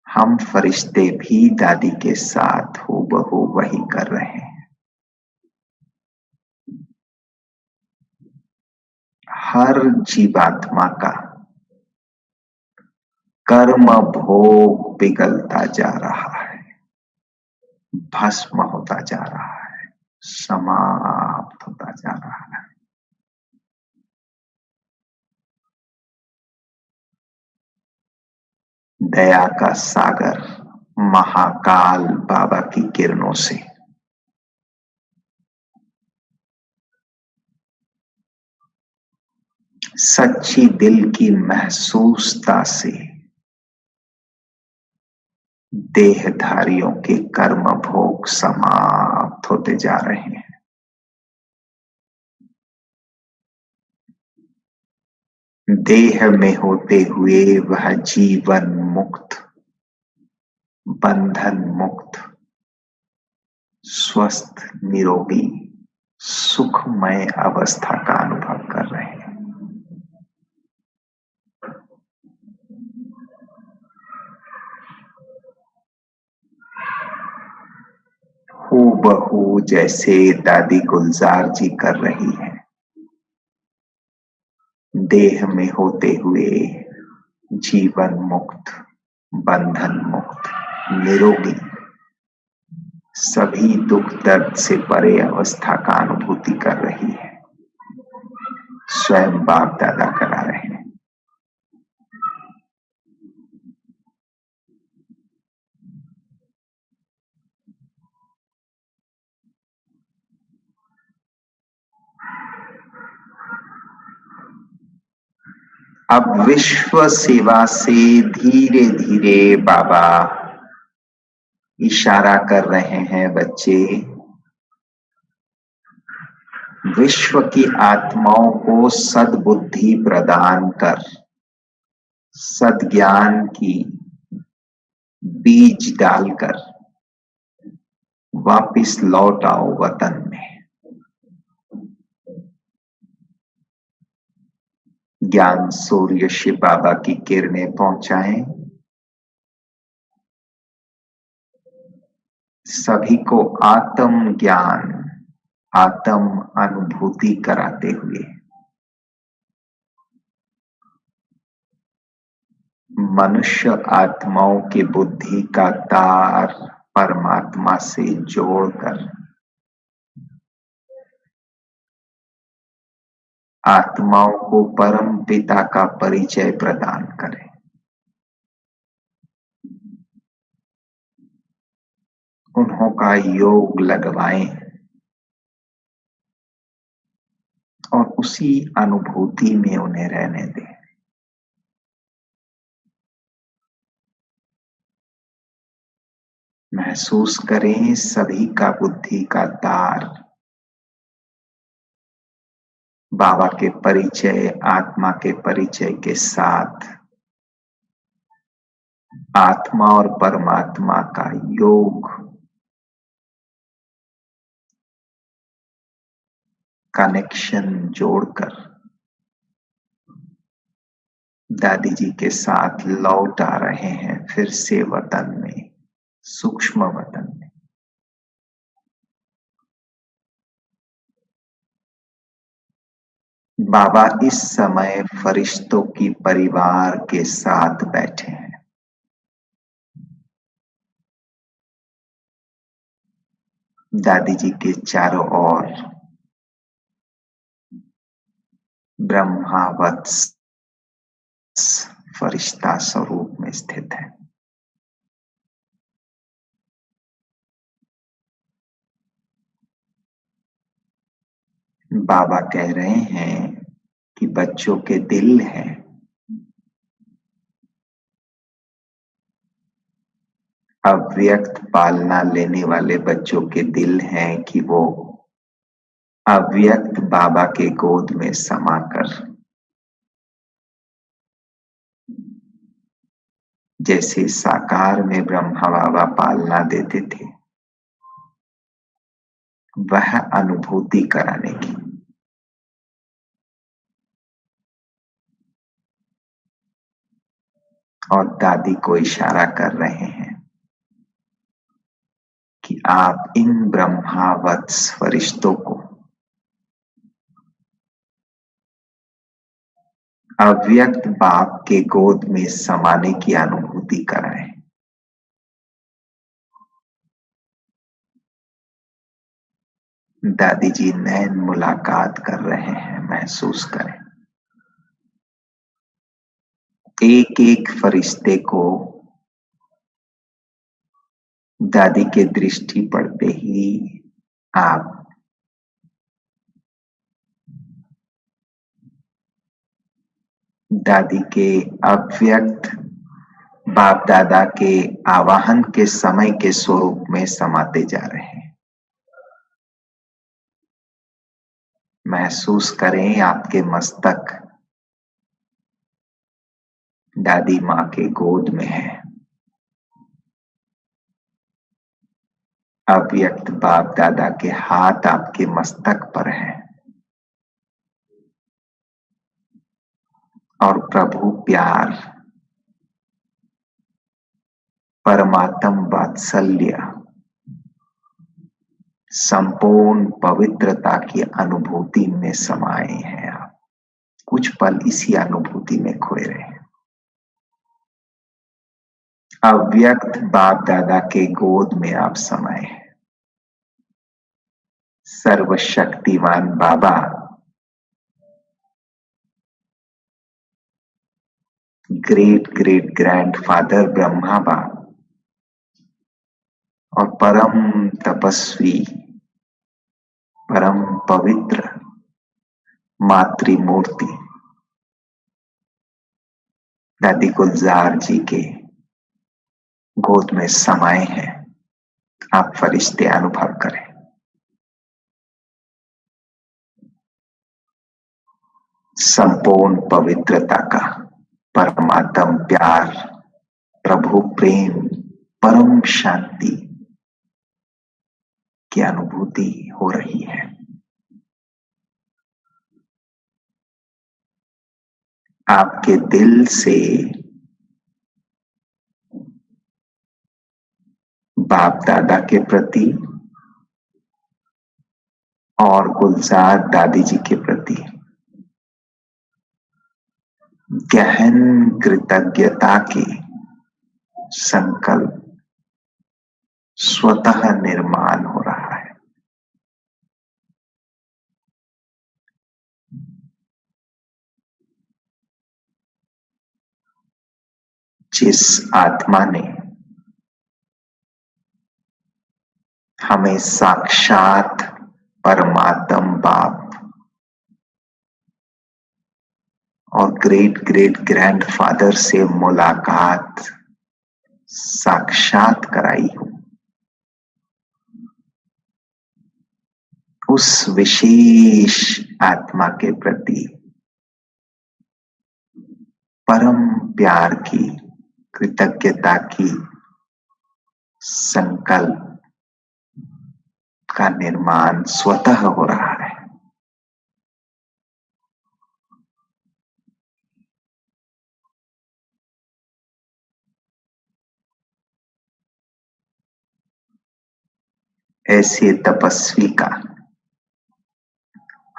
हम फरिश्ते भी दादी के साथ हूबहू वही कर रहे हैं। हर जीवात्मा का कर्म भोग पिघलता जा रहा है, भस्म होता जा रहा है, समाप्त होता जा रहा है। दया का सागर महाकाल बाबा की किरणों से सच्ची दिल की महसूसता से देहधारियों के कर्म भोग समाप्त होते जा रहे हैं। देह में होते हुए वह जीवन मुक्त, बंधन मुक्त, स्वस्थ, निरोगी, सुखमय अवस्था का अनुभव कर रहे हैं। हूबहू जैसे दादी गुलजार जी कर रही है, देह में होते हुए जीवन मुक्त, बंधन मुक्त, निरोगी, सभी दुख दर्द से परे अवस्था का अनुभूति कर रही है। स्वयं बाप दादा करा रहे हैं। अब विश्व सेवा से धीरे धीरे बाबा इशारा कर रहे हैं, बच्चे विश्व की आत्माओं को सद्बुद्धि प्रदान कर सद्ज्ञान की बीज डालकर वापिस लौट आओ वतन में। ज्ञान सूर्य शिव बाबा की किरणें पहुंचाएं, सभी को आत्म ज्ञान, आत्म अनुभूति कराते हुए मनुष्य आत्माओं की बुद्धि का तार परमात्मा से जोड़कर आत्माओं को परम पिता का परिचय प्रदान करें। उन्हों का योग लगवाएं और उसी अनुभूति में उन्हें रहने दें। महसूस करें सभी का बुद्धि का तार बाबा के परिचय, आत्मा के परिचय के साथ आत्मा और परमात्मा का योग, कनेक्शन जोड़कर दादी जी के साथ लौट आ रहे हैं फिर से वतन में, सूक्ष्म वतन में। बाबा इस समय फरिश्तों की परिवार के साथ बैठे हैं। दादी जी के चारों ओर ब्रह्मावत्स फरिश्ता स्वरूप में स्थित है। बाबा कह रहे हैं कि बच्चों के दिल हैं, अव्यक्त पालना लेने वाले बच्चों के दिल हैं कि वो अव्यक्त बाबा के गोद में समाकर जैसे साकार में ब्रह्मा बाबा पालना देते थे, वह अनुभूति कराने की। और दादी को इशारा कर रहे हैं कि आप इन ब्रह्मावत्स फरिश्तों को अव्यक्त बाप के गोद में समाने की अनुभूति कराएं। दादी जी नैन मुलाकात कर रहे हैं, महसूस करें। एक एक फरिश्ते को दादी के दृष्टि पड़ते ही आप दादी के अव्यक्त बाप दादा के आवाहन के समय के स्वरूप में समाते जा रहे हैं। महसूस करें आपके मस्तक दादी माँ के गोद में है। अव्यक्त बाप दादा के हाथ आपके मस्तक पर है और प्रभु प्यार, परमात्म वात्सल्य, संपूर्ण पवित्रता की अनुभूति में समाये हैं। आप कुछ पल इसी अनुभूति में खोए रहे हैं। अव्यक्त बाप दादा के गोद में आप समाये हैं। सर्वशक्तिमान बाबा ग्रेट ग्रेट ग्रैंडफादर ब्रह्मा बाप और परम तपस्वी, परम पवित्र मातृमूर्ति दादी गुलजार जी के गोद में समाये हैं। आप फरिश्ते अनुभव करें। संपूर्ण पवित्रता का परमात्म प्यार, प्रभु प्रेम, परम शांति की अनुभूति हो रही है। आपके दिल से बाप दादा के प्रति और गुलजार दादी जी के प्रति गहन कृतज्ञता के संकल्प स्वतः निर्माण हो रहा है। जिस आत्मा ने हमें साक्षात परमात्म बाप और ग्रेट ग्रेट ग्रैंडफादर से मुलाकात साक्षात कराई हो, उस विशेष आत्मा के प्रति परम प्यार की, कृतज्ञता की संकल्प का निर्माण स्वतः हो रहा है। ऐसे तपस्वी का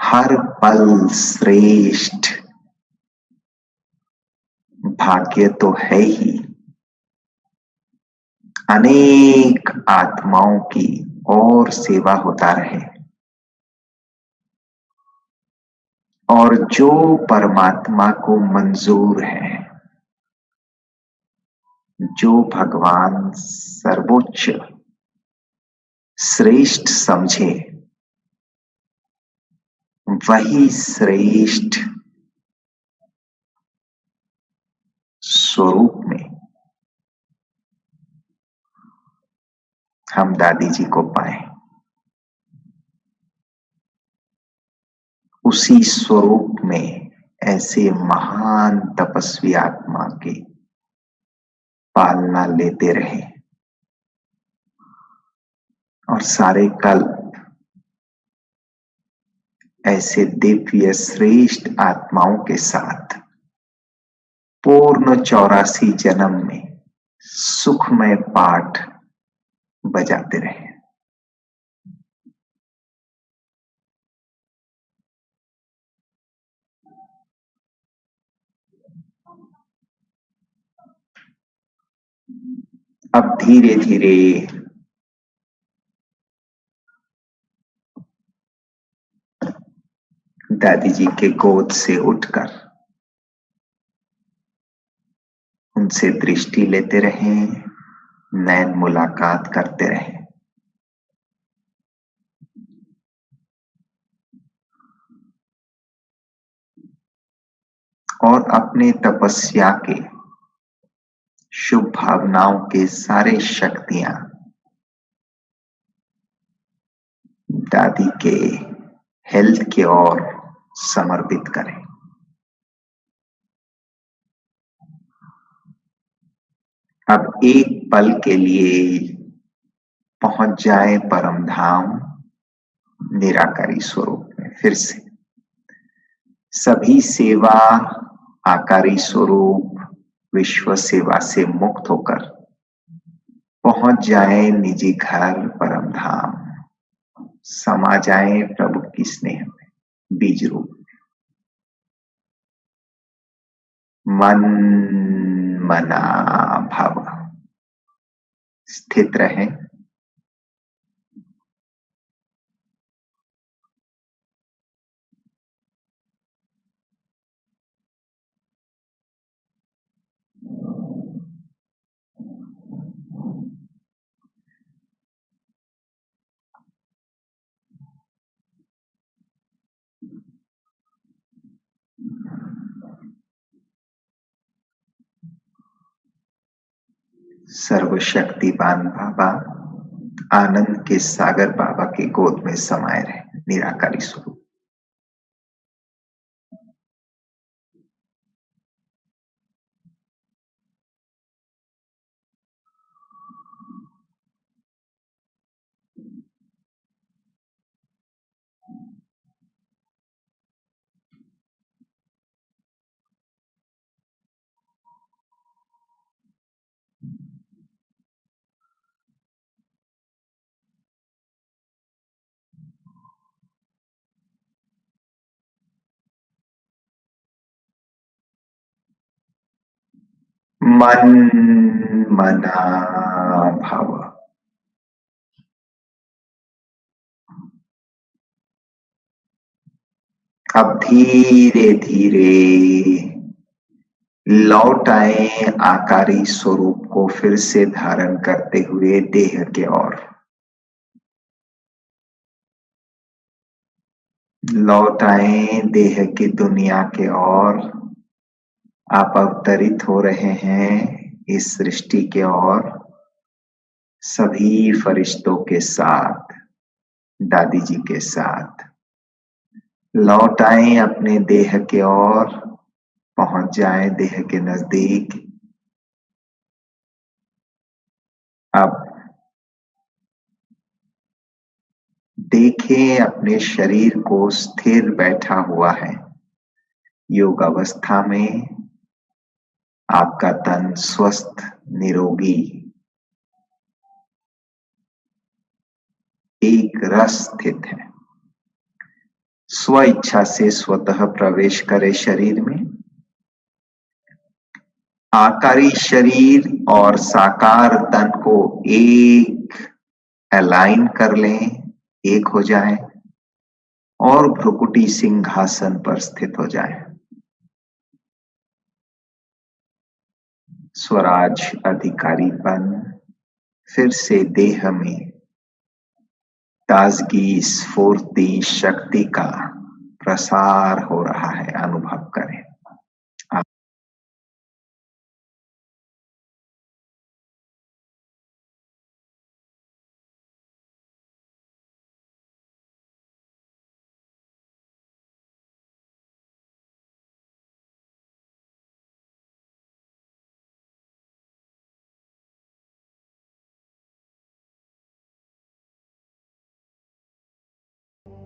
हर पल श्रेष्ठ भाग्य तो है ही, अनेक आत्माओं की और सेवा होता रहे, और जो परमात्मा को मंजूर है, जो भगवान सर्वोच्च श्रेष्ठ समझे, वही श्रेष्ठ स्वरूप में हम दादी जी को पाए। उसी स्वरूप में ऐसे महान तपस्वी आत्मा के पालना लेते रहे और सारे कल्प ऐसे दिव्य श्रेष्ठ आत्माओं के साथ पूर्ण 84 जन्म में सुखमय पाठ बजाते रहे। अब धीरे धीरे दादी जी के गोद से उठकर उनसे दृष्टि लेते रहे, नैन मुलाकात करते रहे। और अपने तपस्या के शुभ भावनाओं के सारे शक्तियां दादी के हेल्थ की ओर समर्पित करें। अब एक पल के लिए पहुंच जाए परम धाम निराकारी स्वरूप में। फिर से सभी सेवा आकारी स्वरूप विश्व सेवा से मुक्त होकर पहुंच जाए निजी घर परम धाम, समा जाए प्रभु की स्नेह में बीज रूप। मन मना भव स्थित रहे। सर्वशक्तिवान बाबा आनंद के सागर बाबा के गोद में समाये रहे निराकारी स्वरूप। मन मना भव। अब धीरे धीरे लौट आए आकारी स्वरूप को फिर से धारण करते हुए देह के ओर। लौट आए देह की दुनिया के ओर। आप अवतरित हो रहे हैं इस सृष्टि के ओर, सभी फरिश्तों के साथ, दादी जी के साथ। लौट आए अपने देह के ओर, पहुंच जाए देह के नजदीक। अब देखें अपने शरीर को स्थिर बैठा हुआ है। योग अवस्था में आपका तन स्वस्थ निरोगी एक रस स्थित है। स्व इच्छा से स्वतः प्रवेश करे शरीर में। आकारी शरीर और साकार तन को एक अलाइन कर लें, एक हो जाए और भ्रुकुटी सिंहासन पर स्थित हो जाए। स्वराज अधिकारीपन फिर से देह में ताजगी, स्फूर्ति, शक्ति का प्रसार हो रहा है, अनुभव करें।